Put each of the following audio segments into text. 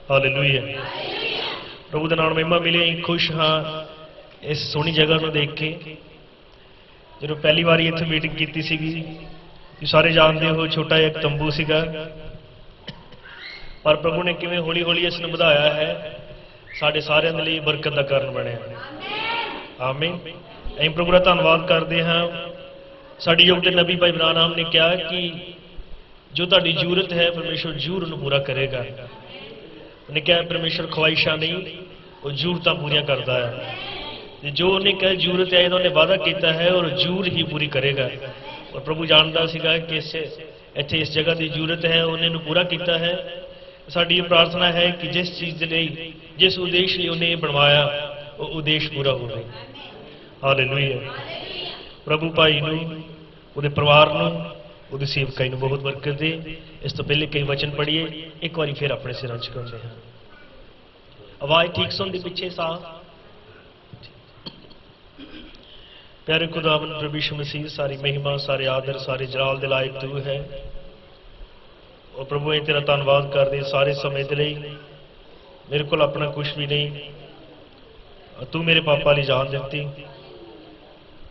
Hallelujah. प्रभु के नाम महिमा मिले। खुश हाँ इस सोहनी जगह को देख के। जो पहली बार इत्थे मीटिंग की सी, सारे जानते हो छोटा एक तंबू सीगा, पर प्रभु ने किवें हौली हौली इसनूं वधाया है, साडे सारिਆਂ ਦੇ ਲਈ बरकत का कारण बनया। आमीन। ਅਸੀਂ प्रभु का धन्यवाद करते हाँ। साडी युग के नबी भाई इब्राहिम ने कहा कि जो तुहाडी जरूरत है परमेश्वर जरूर उन्हें पूरा करेगा। उन्हें कहा परमेश्वर ख्वाहिशां नहीं, वो जरूरतां पूरियां करता है। जो उन्हें कहा जरूरत है उन्हें वादा किया है और जरूर ही पूरी करेगा। और प्रभु जानता सीगा कि इत्थे इस जगह की जरूरत है, उन्हें पूरा किया है। साडी प्रार्थना है कि जिस चीज़ के लिए जिस उद्देश्य लिए उन्हें बनवाया वो उद्देश्य पूरा हो गए। हालेलुया। प्रभु भाई नूं, उहदे परिवार नूं, उहदी सेवकाई नूं बहुत बरकत दे। इस तो पहले कई वचन पढ़िए, एक बार फिर अपने सिरां झुकाउंदे हां। आवाज़ ठीक सुनदी पिछे साफ? प्यारे खुदावंद प्रभु यीशु मसीह, सारी महिमा सारे आदर सारे जलाल दे लायक तू है। और प्रभु ये तेरा धन्यवाद करते सारे समय के लिए। मेरे को अपना कुछ भी नहीं, तू मेरे पापा ने जान दी।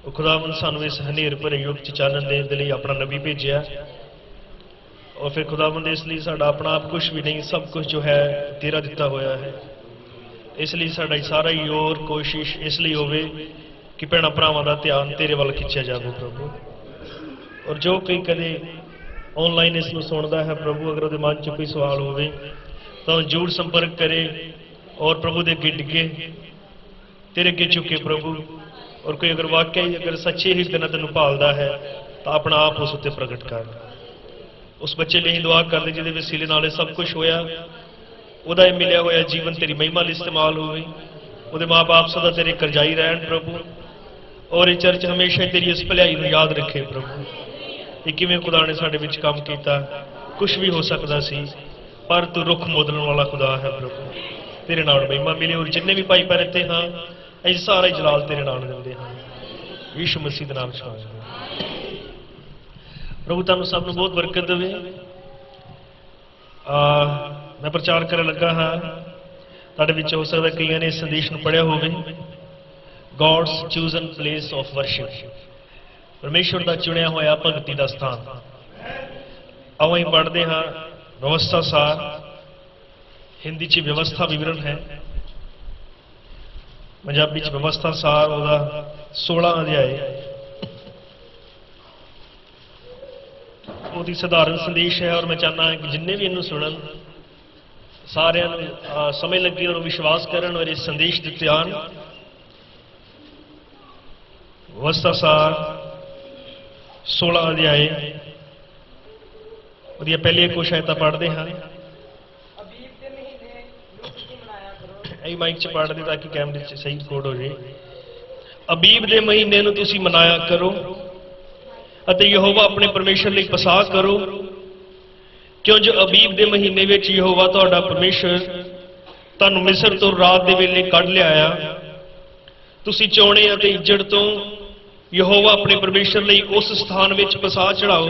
और खुदावंद सानू इस हनेर भरे युग च चालन देने के लिए अपना नबी भेजा। और फिर खुदावंद इसलिए साडा अपना आप कुछ भी नहीं, सब कुछ जो है तेरा दिता होया है। इसलिए साडा सारा ही और कोशिश इसलिए होवे कि भैणा भरावां दा ध्यान तेरे वाल खिंचया जाए प्रभु। और जो कोई कदे ऑनलाइन इसनूं सुनदा है प्रभु, अगर उहदे मन च कोई सवाल होवे तो जरूर संपर्क करे और प्रभु दे अगे डिगे, तेरे अगे झुके प्रभु। और कोई अगर वाकई अगर सच्चे हिरदे नाल तैनूं भालदा है तो अपना आप उस उत्ते प्रगट कर। उस बच्चे लिए दुआ करदे जिहदे वसीले नाल सब कुछ होया, उहदा मिलिया होया जीवन तेरी महिमा लई इस्तेमाल होवे। उहदे माँ बाप सदा तेरे करजाई रहन प्रभु। और ये चर्च हमेशा तेरी इस भलाई नूं याद रखे प्रभु कि किवें खुदा ने साडे विच काम कीता। कुछ भी हो सकदा सी, पर तू रुख मोदन वाला खुदा है प्रभु। तेरे नाल महिमा मिले। और जिन्ने भी भाई भैन इत्थे हाँ, असीं सारा जलाल तेरे नाल दिंदे हाँ, यीशु मसीह दे नाम च मंगदे। प्रभु तुहानूं सब नूं बहुत बरकत देवे। मैं प्रचार करन लगा हाँ, तुहाडे विच हो सकदा कईयां ने इस संदेश नूं पढ़िया होवे, God's chosen place of worship, परमेश्वर का चुनिया होया भगती का स्थान। आओ असीं पढ़ते हाँ व्यवस्था सार, हिंदी च व्यवस्था विवरण है, पंजाबी च व्यवस्था सार, वह 16 अध्याय वो साधारण संदेश है। और मैं चाहना कि जिन्हें भी इनू सुनन सारिਆਂ ਨੂੰ समय लगे और विश्वास करन और इस संदेश दे उत्ते आन। व्यवस्था सार 16 अध्याय ਉਹਦੀਆਂ ਪਹਿਲੀਆਂ ਕੁਝ ਆਇਤਾਂ पढ़ते हैं। ਇਹ ਮਾਈਕ 'ਚ पढ़ दे ताकि कैमरे 'ਚ सही रिकॉर्ड हो जाए। अबीब दे महीने ਨੂੰ ਤੁਸੀਂ ਮਨਾਇਆ करो ਅਤੇ ਯਹੋਵਾ ਆਪਣੇ ਪਰਮੇਸ਼ਰ ਲਈ ਪਸਾਹ करो, क्यों जो अबीब दे महीने ਵਿੱਚ ਯਹੋਵਾ ਤੁਹਾਡਾ ਪਰਮੇਸ਼ਰ ਤੁਹਾਨੂੰ ਮਿਸਰ ਤੋਂ ਰਾਤ ਦੇ ਵੇਲੇ ਕੱਢ ਲਿਆਇਆ। ਤੁਸੀਂ ਚੋਣੇ ਅਤੇ ਇੱਜੜ ਤੋਂ ਯਹੋਵਾ ਆਪਣੇ ਪਰਮੇਸ਼ਰ ਲਈ ਉਸ ਸਥਾਨ ਵਿੱਚ ਪਸਾਹ ਚੜਾਓ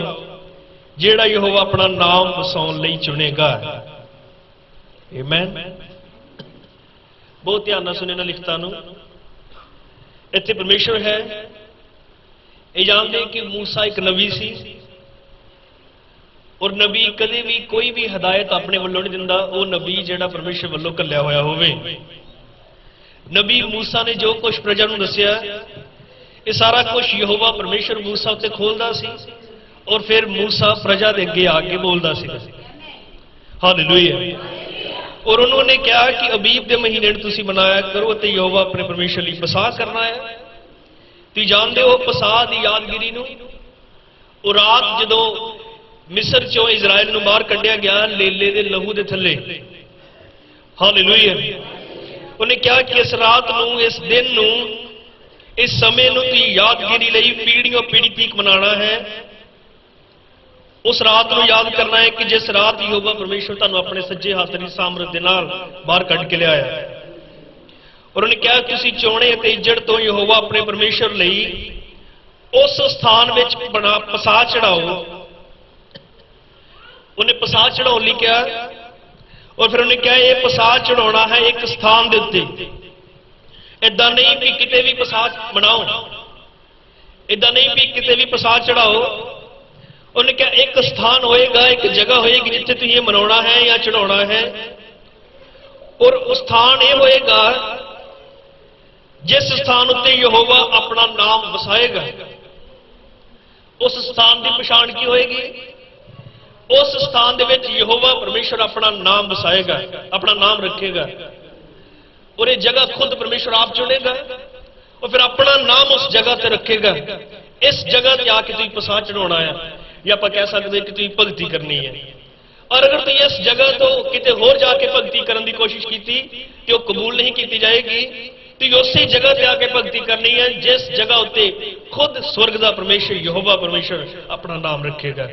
ਜਿਹੜਾ ਯਹੋਵਾ ਆਪਣਾ ਨਾਮ ਵਸਾਉਣ ਲਈ ਚੁਣੇਗਾ। ਆਮੀਨ। बहुत ध्यान सुने ना लिखता इत्थे परमेश्वर है। ये जानते कि मूसा एक नबी सी और नबी कदे भी कोई भी हदायत अपने वालों नहीं दिंदा, वो नबी जिहड़ा परमेश्वर वालों घल्लिया होया होवे। नबी मूसा ने जो कुछ प्रजा नूं दस्सिया ये सारा कुछ यहोवा परमेश्वर मूसा उत्ते खोलदा सी और फिर मूसा प्रजा दे अगे आके बोलदा सी। हालेलुया। और उन्होंने कहा कि अबीब के महीने तुसी मनाया करो ते यहोवा अपने परमेश्वर लिए पसाह करना है। तुसीं जानते हो पसाह की यादगिरी नूं और रात जदों मिस्र चों इजराइल नूं बाहर कढ़िया गया लेले दे लहू दे थल्ले। हालेलुया। उन्हें कहा कि इस रात नूं, इस दिन नूं, इस समय नूं तुसीं यादगिरी लई पीढ़ियों पीढ़ी तक मनाना है। उस रात को याद करना है कि जिस रात यहोवा परमेश्वर तुहानूं अपने सज्जे हाथ की सामर्थ दे नाल बाहर कढ़ के लियाया। और उन्हें कहा तुसीं चोणे अते इज्जड़ तो यहोवा अपने परमेश्वर लई उस स्थान विच बना पसाह चढ़ाओ। उन्हें पसाह चढ़ाउण लई कहा और फिर उन्हें कहा यह प्रसाद चढ़ाना है एक स्थान के उत्ते, इदा नहीं भी किते भी प्रसाद बनाओ, इदा नहीं भी किते भी प्रसाद चढ़ाओ। उन्हें कहा एक स्थान होएगा, एक जगह होएगी जिथे तुम ये मनाना है या चढ़ाना है, और उस स्थान यह होएगा जिस स्थान उत्ते यहोवा अपना नाम वसाएगा। उस स्थान की पछाण की होएगी? उस स्थान दे विच यहोवा परमेश्वर अपना नाम वसाएगा, अपना नाम रखेगा, और ये जगह खुद परमेश्वर आप चुनेगा और फिर अपना नाम उस जगह ते रखेगा। इस जगह ते आके तुम प्रसाद चढ़ाना है, या आप कह सकते कि तुम भगती करनी है। और अगर तुम इस जगह तो किते होर जाके भगती करने की कोशिश की तो कबूल नहीं की जाएगी। तो उसी जगह ते आके भगती करनी है जिस जगह उत्ते खुद स्वर्ग का परमेश्वर यहोवा परमेश्वर अपना नाम रखेगा।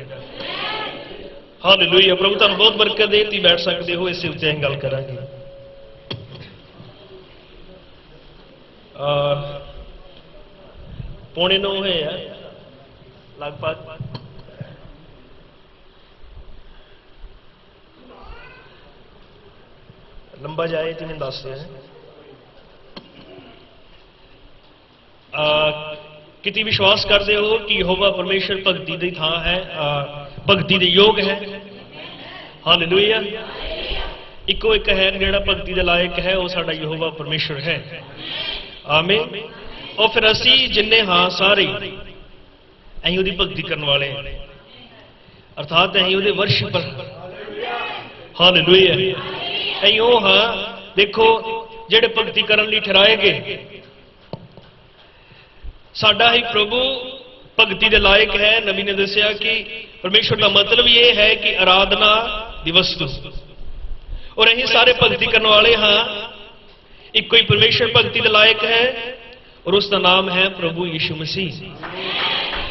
हालेलुया। प्रभु तुहानू बहुत बरकत दे। तुसीं बैठ सकते हो, इस उत्ते गल करांगे। पौने 9 है लगभग। लंबा जाए तो मैं दस है। कितनी विश्वास करते हो कि यहोवा परमेश्वर भगती की थां है, भगती के योग है। हालेलुया। इको एक है जिहड़ा भगती के लायक है, वह साडा यहोवा परमेश्वर है। आमीन। और फिर असी जिन्ने हाँ सारे असीं उहदी भगती करने वाले हैं, अर्थात असीं उहदे वर्शिपर। हालेलुया। असीं ओह हाँ देखो जिहड़े भगती करन लई ठहराए गए। साडा ही प्रभु भगती के लायक है। नबी ने दसिया कि परमेश्वर का मतलब ये है कि आराधना दी वस्तु, और असीं सारे भगती करने वाले हाँ। एक ही परमेश्वर भगती के लायक है और उसका नाम है प्रभु यीशु मसीह।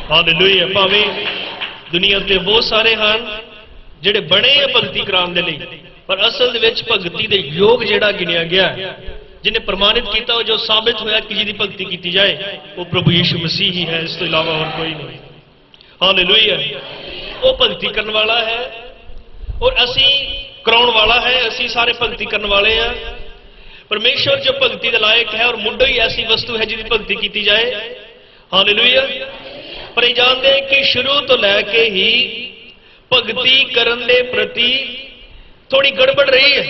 हालेलुया। भावें दुनिया ते बहुत सारे हैं जिहड़े बने हैं भगती कराने दे लई, पर असल दे विच भगती दे योग जिहड़ा गिनिया गया, जिन्हें प्रमाणित किया, जो साबित होया कि जिहदी भगती की जाए वो प्रभु यीशु मसीह ही है, इस तो इलावा और कोई नहीं। हालेलुया। वो भगती करने वाला है और असी कराउण वाला है। असी सारे भगती करने वाले हैं। परमेश्वर जो भगती के लायक है और मुंडो ही ऐसी वस्तु है जिसकी भगती की जाए। हालेलुया। पर ये जानते हैं कि शुरू तो लैके ही भगती करने के प्रति थोड़ी गड़बड़ रही है,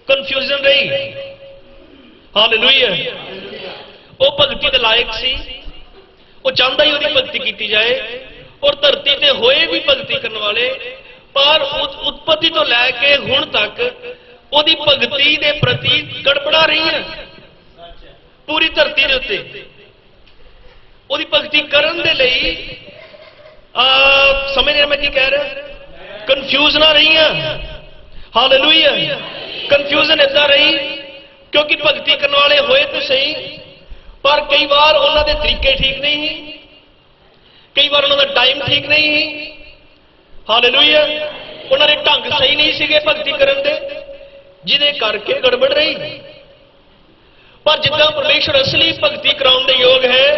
कंफ्यूजन रही। हालेलुया। वो भगती के लायक सी, वो चाहता ही उसकी भगती की जाए, और धरती ते होए भी भगती करने वाले, पर उत्पत्ति तो लैके हुण तक ਉਹਦੀ भगती के प्रति गड़बड़ा रही है। पूरी धरती के उत्ते ਉਹਦੀ भगती करन दे लई समझ रहे मैं की कह रहा, कन्फ्यूजन रही है। हालेलुया। कन्फ्यूजन इदा रही क्योंकि भगती करने वाले होए तो सही, पर कई बार उन्होंने तरीके ठीक नहीं ही, कई बार उन्होंने टाइम ठीक नहीं ही। हालेलुया। उन्होंने ढंग सही नहीं सीगे भगती करन दे, जिदे करके गड़बड़ रही। पर जिद्दां परमेश्वर असली भगती कराउण दे योग है,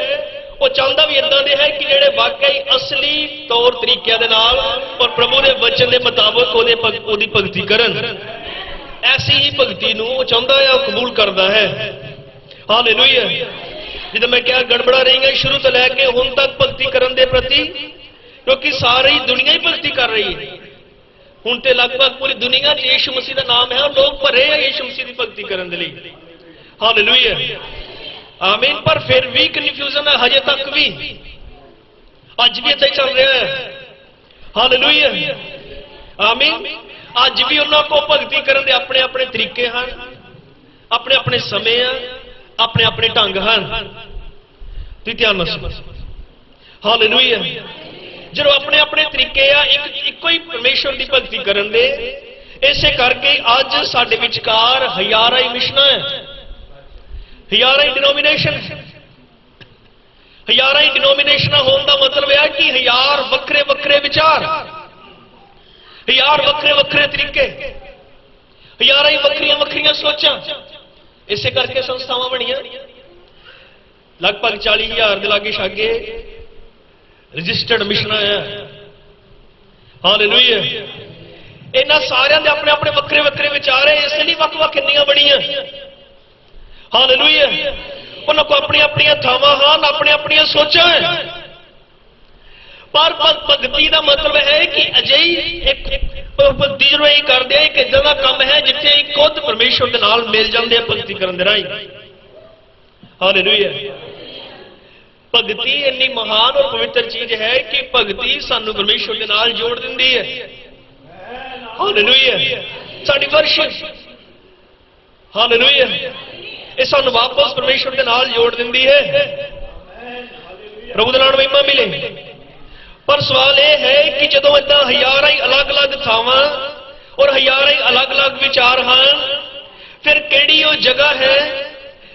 वो चाहता भी इदां दे है कि जिहड़े वाकई असली तौर तरीकों दे नाल और प्रभु के वचन के मुताबिक ओहदी भगती करन। ऐसी ही भगती नूं वो चाहता है, कबूल करता है। हालेलुया। जिद्दां मैं क्या गड़बड़ा रही है शुरू तो लैके हुण तक भगती करन दे प्रति, क्योंकि सारी दुनिया ही भगती कर रही है। हुण ते लगभग पूरी दुनिया च यीशु मसीह का नाम है और लोग भरे हैं यीशु मसीह की भगती करने के लिए। हालेलुया। आमीन। पर फिर भी कन्फ्यूजन है हजे तक भी, अज भी इदा ही चल रहा है। हालेलुया। आमीन। अज भी उन्होंने को भगती करने के अपने अपने तरीके हैं, अपने अपने समय हैं, अपने अपने ढंग हैं। तुसीं ध्यान नाल सुणो। हालेलुया। जो अपने अपने तरीके आ एक ही परमेश्वर की भगती करन दे, इसे करके अज साडे विचकार हज़ारां ही मिशनां है, हज़ारां ही डिनोमिनेशन है। हज़ारां ही डिनोमिनेशन होने का मतलब है कि 1000 वक्रे वक्रे विचार, 1000 वक्रे वक्रे तरीके, 1000 ही वक्रियां वक्रियां सोचां। इसे करके संस्थावां बणियां, लगभग 40,000 के लागे शागे रजिस्टर्ड मिशन है। हालेलुया। इन्हां सारियां दे अपने अपने वक्रे वक्रे विचार है, इस लिए वख-वख किन्नियां बणीਆਂ। हालेलुया। उन्हां को अपनी अपनी थावां हन, अपनी अपनी सोचां हैं। पर भगती का मतलब है कि अजई एक भगती जो यही करते हैं, एक इदां दा काम है जिथे खुद परमेश्वर के नाल मिल जाते हैं भगती करन दे राही। हालेलुया। भगती इन्नी महान और पवित्र चीज है कि भगती सानू परमेश्वर के नाल जोड़ दिंदी है। हालेलुया। साडी वर्शिप, हालेलुया, ये सानू वापस परमेश्वर के नाल जोड़ दिंदी है। प्रभु दे नाल महिमा मिले। पर सवाल यह है कि जदों इदा हज़ारां ही अलग अलग थावां और हज़ारां ही अलग अलग विचार हैं, फिर किहड़ी वो जगह है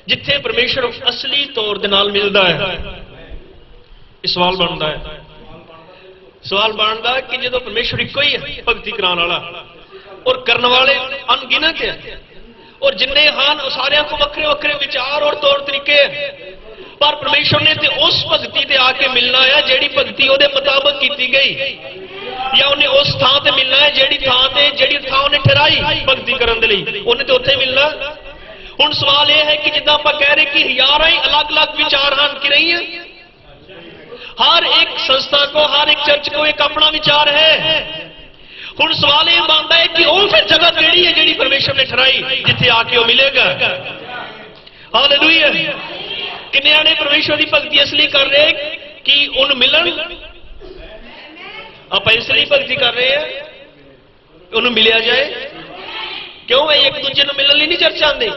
जिथे परमेश्वर असली तौर दे नाल मिलदा है? इस सवाल बनता है। सवाल बनता कि जो परमेश्वर इको ही है भगती कराने वाला, और करने वाले अनगिनत है, और जिन्ने हैं सारिया को वक्रे वक्रे विचार और तौर तरीके हैं, पर परमेश्वर ने ते उस भगती ते आके मिलना है जिहड़ी भगती उहदे मुताबिक की गई, या उन्हें उस थां ते मिलना है जिहड़ी थां उन्हें ठहराई भगती करन दे लई, उन्हें ते उत्थे मिलना। हुण सवाल यह है कि जिद्दां आपां कह रहे कि हज़ारां ही अलग अलग विचार हैं कि नहीं है? हर एक संस्था को, हर एक चर्च को एक अपना विचार है। हुण सवाल यह बनता है कि वो फिर जगह केड़ी है जिहड़ी परमेश्वर ने ठहराई जिथे आके वो मिलेगा? हालेलुया। किन्ने ने परमेश्वर की भगती इसलिए कर रहे कि उन्हें मिलन? आप इसलिए भगती कर रहे हैं उन्हें मिलिया जाए। क्यों? एक दूजे को मिलने लिए नहीं चर्च आते।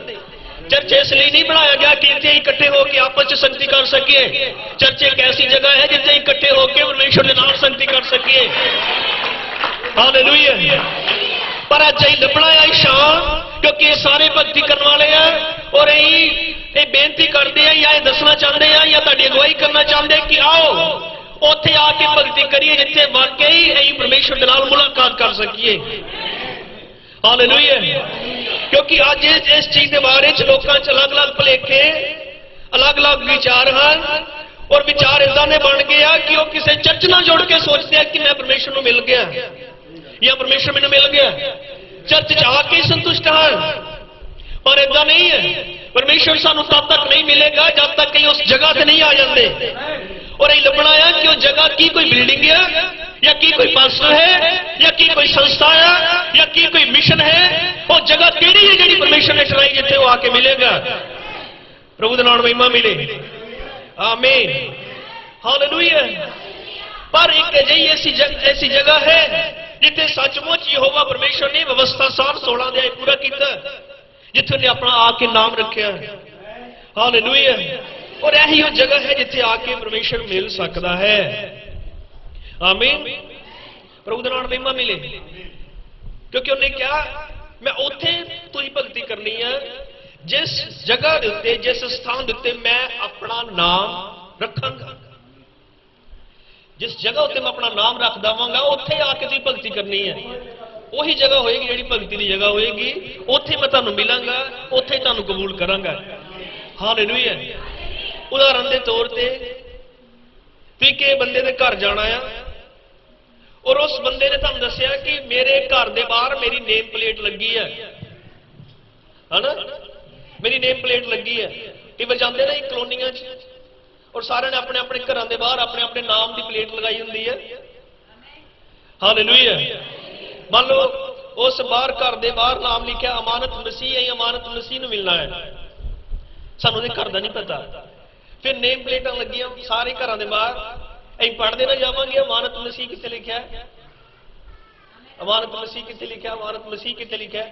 चर्च इसलिए नहीं बनाया गया कि इतने इकट्ठे होकर आपस में संगति कर सकिए। चर्च एक ऐसी जगह है जितने इकट्ठे होकर परमेश्वर के नाम संगति कर सकिए। हालेलुया। पर अज ही लभना है शाम, क्योंकि सारे भक्ति करने वाले हैं और यही बेनती करते हैं या दसना चाहते हैं या तुहाडी अगुवाई करना चाहते हैं कि आओ उत्थे आके भक्ति करिए जिथे वाकई यही परमेश्वर के नाल मुलाकात कर सकिए। हालेलुया। क्योंकि अज इस चीज के बारे लोगों च अलग अलग भुलेखे, अलग अलग विचार हैं, और विचार इदा ने बन गया कि वह किसी चर्च ना जोड़ के सोचते हैं कि मैं परमेश्वर को मिल गया या परमेश्वर मैंने मिल गया। चर्च च आके संतुष्ट हैं, पर इदा नहीं है। परमेश्वर सानू तब तक नहीं मिलेगा जब तक कहीं उस जगह से नहीं आ जाते। और यही लभना है कि वह जगह की कोई बिल्डिंग है, या की कोई पास्टर है, या की कोई संस्था है, या की कोई मिशन है। वो जगह केड़ी है जिहड़ी परमेश्वर ने ठहराई जिथे वो आके मिलेगा। प्रभु दे नाम महिमा मिले। आमीन। हालेलुया। पर एक अजिही ऐसी जगह है जिथे सचमुच यहोवा परमेश्वर ने व्यवस्था सार 16 अध्याय पूरा किया, जिथे उन्हें अपना आके नाम रखा। हालेलुया। और यही वो जगह है जिथे आके परमेश्वर मिल सकता है। आमीन। प्रभु दे नाम महिमा मिले। क्योंकि उन्हें क्या, मैं उत्थे तुझी भगती करनी है जिस जगह के उत्ते, जिस स्थान के उत्ते मैं अपना नाम रखांगा। जिस जगह उत्ते मैं अपना नाम रख देवांगा उत्थे आके तुझी भगती करनी है। वही जगह होएगी जिहड़ी भगती की जगह होएगी। उत्थे मैं तुहानू मिलांगा, उत्थे तुहानू कबूल करांगा। हालेलुया। उदाहरण के तौर पर तुसीं किसी बंदे के घर जाना है और उस बंदे ने तुहानू दस्सिया कि मेरे घर के बाहर मेरी नेम प्लेट लगी है ना, मेरी नेम प्लेट लगी है। कई बार जाते ना कलोनियां और सारे ने अपने अपने घर के बाहर अपने अपने नाम की प्लेट लगाई होंगी है। हालेलुया। मान लो उस बाहर घर के बाहर नाम लिखा अमानत मसीह है, अमानत मसीह को मिलना है। सानू दे घर का नहीं पता। फिर नेम प्लेटां लगियां सारे घर के बाहर, अं पढ़ते ना जावांगे अमानत मसीह कितने लिखा है, अमानत मसीह कितने लिखा, अमानत मसीह कितने लिखा।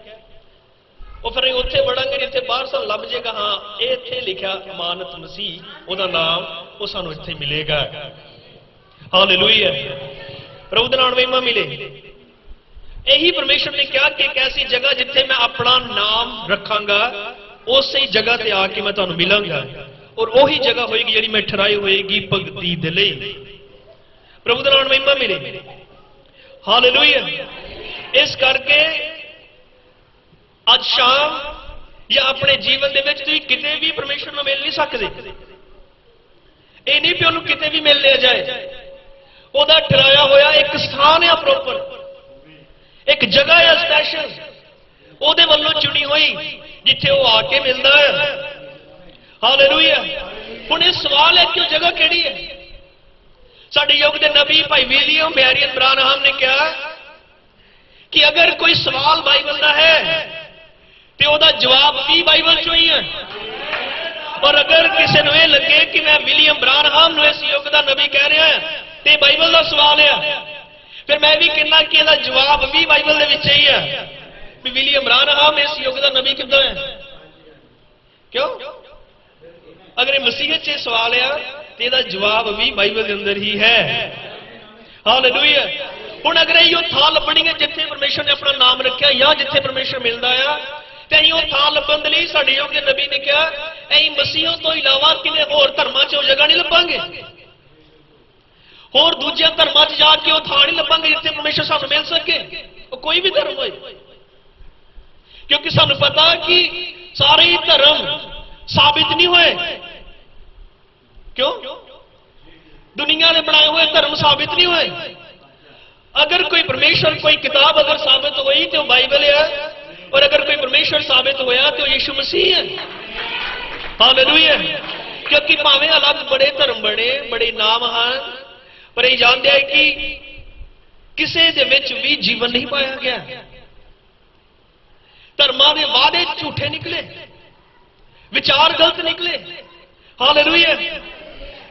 और फिर उत्थे बढ़ांगे जिथे बाहर सानू लभ जाएगा, हाँ ये इत्थे लिखा अमानत मसीह, वह नाम वो सानू इत्थे मिलेगा। हालेलुया। प्रभु दे नाम महिमा मिले। यही परमेश्वर ने कहा कि एक ऐसी जगह जिथे मैं अपना नाम रखांगा, उस ही जगह ते आके मैं तुहानू मिलांगा, और वही जगह होएगी जिहड़ी मैं ठहराई होएगी भगती दे लई। प्रभु दे नाम महिमा मिले। हालेलुया। इस करके अज शाम या अपने जीवन दे विच तुसीं किते भी परमेश्वर नूं मिल नहीं सकदे। ये नहीं भी उन्होंने किते भी मिल लिया जाए। उहदा ठहराया होया एक स्थान है प्रॉपर, एक जगह है स्पैशल ਉਹਦੇ ਵੱਲੋਂ ਚੁਣੀ ਹੋਈ ਜਿੱਥੇ ਉਹ ਆ ਕੇ ਮਿਲਦਾ ਹੈ। ਹਾਲੇਲੂਇਆ। ਹੁਣ ਇਹ ਸਵਾਲ ਹੈ ਕਿ ਉਹ ਜਗ੍ਹਾ ਕਿਹੜੀ ਹੈ। ਸਾਡੇ ਯੁੱਗ ਦੇ ਨਬੀ ਭਾਈ ਵਿਲੀਅਮ ਮੈਰੀਅਨ ਬ੍ਰਾਨਹਮ ਨੇ ਕਿਹਾ ਕਿ ਅਗਰ ਕੋਈ ਸਵਾਲ ਬਾਈਬਲ ਦਾ ਹੈ ਤੇ ਉਹਦਾ ਜਵਾਬ ਵੀ ਬਾਈਬਲ ਚੋਂ ਹੀ ਹੈ। ਔਰ ਅਗਰ ਕਿਸੇ ਨੂੰ ਇਹ ਲੱਗੇ ਕਿ ਮੈਂ ਵਿਲੀਅਮ ਬ੍ਰਾਨਹਮ ਨੂੰ ਇਸ ਯੁੱਗ ਦਾ ਨਬੀ ਕਹਿ ਰਿਹਾ ਤੇ ਬਾਈਬਲ ਦਾ ਸਵਾਲ ਹੈ, ਫਿਰ ਮੈਂ ਵੀ ਕਹਿੰਦਾ ਕਿ ਇਹਦਾ ਜਵਾਬ ਵੀ ਬਾਈਬਲ ਦੇ ਵਿੱਚ ਹੀ ਹੈ। विलियम ब्रानहम इस युग का नबी कितना है? क्यों? अगर ये मसीहत से सवाल है तो इसका जवाब भी बाइबल के अंदर ही है। हालेलुया। हुण अगर ये थां लभनी है जिथे परमेश्वर ने अपना नाम रखा या जिथे परमेश्वर मिलता है तो अं थां लभण दे लई साडे युग के नबी ने कहा अं मसीह तो इलावा किने होर धर्मां च जगह नहीं लभांगे, होर दूजे धर्मां च जाके वो थां नहीं लभांगे जिथे परमेश्वर सानूं मिल सके। कोई भी धर्म होए, क्योंकि सानू पता कि सारे ही धर्म साबित नहीं हुए। क्यों? दुनिया ने बनाए हुए धर्म साबित नहीं हुए। अगर कोई परमेश्वर कोई किताब अगर साबित हुई तो बाइबल है, और अगर कोई परमेश्वर साबित होया तो यीशु मसीह है। हालेलुया। क्योंकि भावें अलग बड़े धर्म बने बड़े नाम हैं, पर ये जानते हैं कि किसी दे विच भी जीवन नहीं पाया गया। धर्मां दे वादे झूठे निकले, विचार गलत निकले। हालेलुया।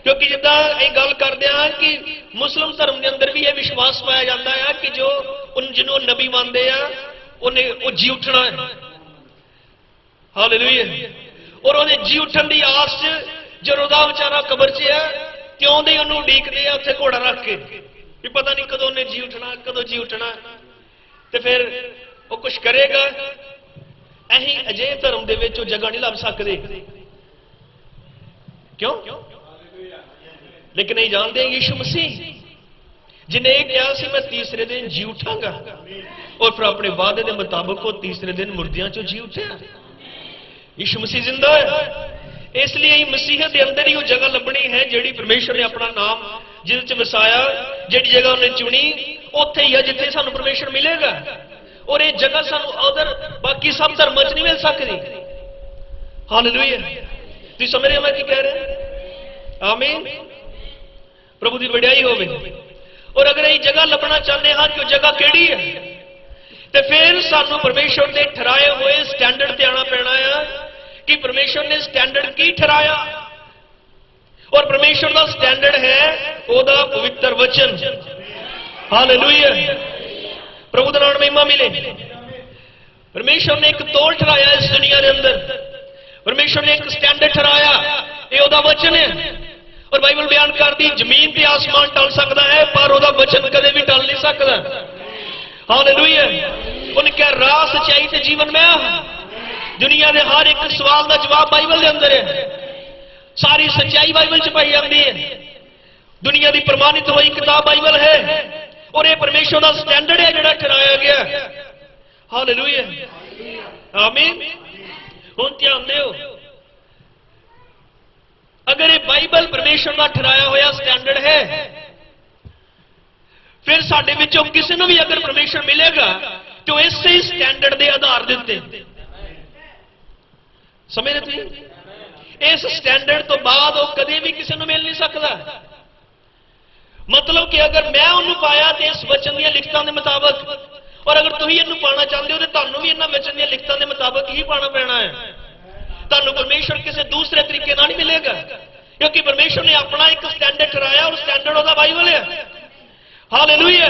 क्योंकि जिद्दां ये गल करदे हां कि मुस्लिम धर्म के अंदर भी यह विश्वास पाया जाता है कि जो जिन्हों नबी मानते हैं उन्हें वो जी उठना है। हालेलुया। और उन्हें जी उठन की आस च ਜਦੋਂ ਦਾ ਵਿਚਾਰਾ ਕਬਰ 'ਚ है क्यों दे उन्होंने उड़ीकते हैं उत्थे घोड़ा रख के भी पता नहीं कदों उन्हें जी उठना कदों जी उठना, तो फिर वो कुछ करेगा। अहीं अजे धर्म दे विच जगह नहीं लभ सकते। क्यों? लेकिन नहीं जानते यीशु मसीह जिन्हें यह कहा सी मैं तीसरे दिन जी उठांगा, और फिर अपने वादे के मुताबिक वो तीसरे दिन मुर्दियां चो जी उठा। यीशु मसीह जिंदा है, इसलिए मसीह के अंदर ही वो जगह लभनी है जिहड़ी परमेश्वर ने अपना नाम जिहदे च वसाया, जिहड़ी जगह उन्हें चुनी उत्थे ही है जिथे सानू परमेश्वर मिलेगा। और ये जगह सानू उधर बाकी सब धर्म च नहीं मिल सकती। हालेलुया। तुसीं समझ रहे हो मैं की कह रहा? आमीन। प्रभु की वडियाई होवे। और अगर ये जगह लभना चाहते हाँ कि वो जगह केड़ी है, तो फिर सानू परमेश्वर के ठहराए हुए स्टैंडर्ड ते आना पैना है कि परमेश्वर ने स्टैंडर्ड की ठहराया। और परमेश्वर का स्टैंडर्ड है ओदा पवित्र वचन। हालेलुया। प्रभु का नाम महिमा मिले। परमेश्वर ने एक तोल ठहराया इस दुनिया के अंदर, परमेश्वर ने एक स्टैंडर्ड ठहराया, ये ओदा वचन है। और बाइबल बयान करती जमीन पे आसमान टल सकता है पर ओदा वचन कदे भी टल नहीं सकता। हालेलुया। उन्हें क्या राह सच्चाई ते जीवन में दुनिया के हर एक सवाल का जवाब बाइबल के अंदर है। सारी सच्चाई बाइबल च पाई जाती है। दुनिया की प्रमाणित हुई किताब बाइबल है, और ये परमेश्वर का स्टैंडर्ड है जिहड़ा ठहराया गया। हालेलुया। आमीन। हुण ध्यान दिओ, अगर ये बाइबल परमेश्वर का ठहराया हुआ स्टैंडर्ड है, फिर साडे विचों किसी नूं भी अगर परमेश्वर मिलेगा तो इस ही स्टैंडर्ड के आधार दे उत्ते। समझ रहे तुसीं? इस स्टैंडर्ड तो बाद वो कदे भी किसी को मिल नहीं सकता। मतलब कि अगर मैं उन्होंने पाया तो इस वचन दी लिखतां दे मुताबिक, और अगर तुसीं इहनूं पाना चाहते हो तो तुहानूं भी इन्हां वचन दी लिखतां दे मुताबिक ही पाना पैना है। तुहानूं परमेश्वर किसी दूसरे तरीके नाल नहीं मिलेगा, क्योंकि परमेश्वर ने अपना एक स्टैंडर्ड ठहराया और स्टैंडर्ड उहदा बाइबल है। हालेलुया।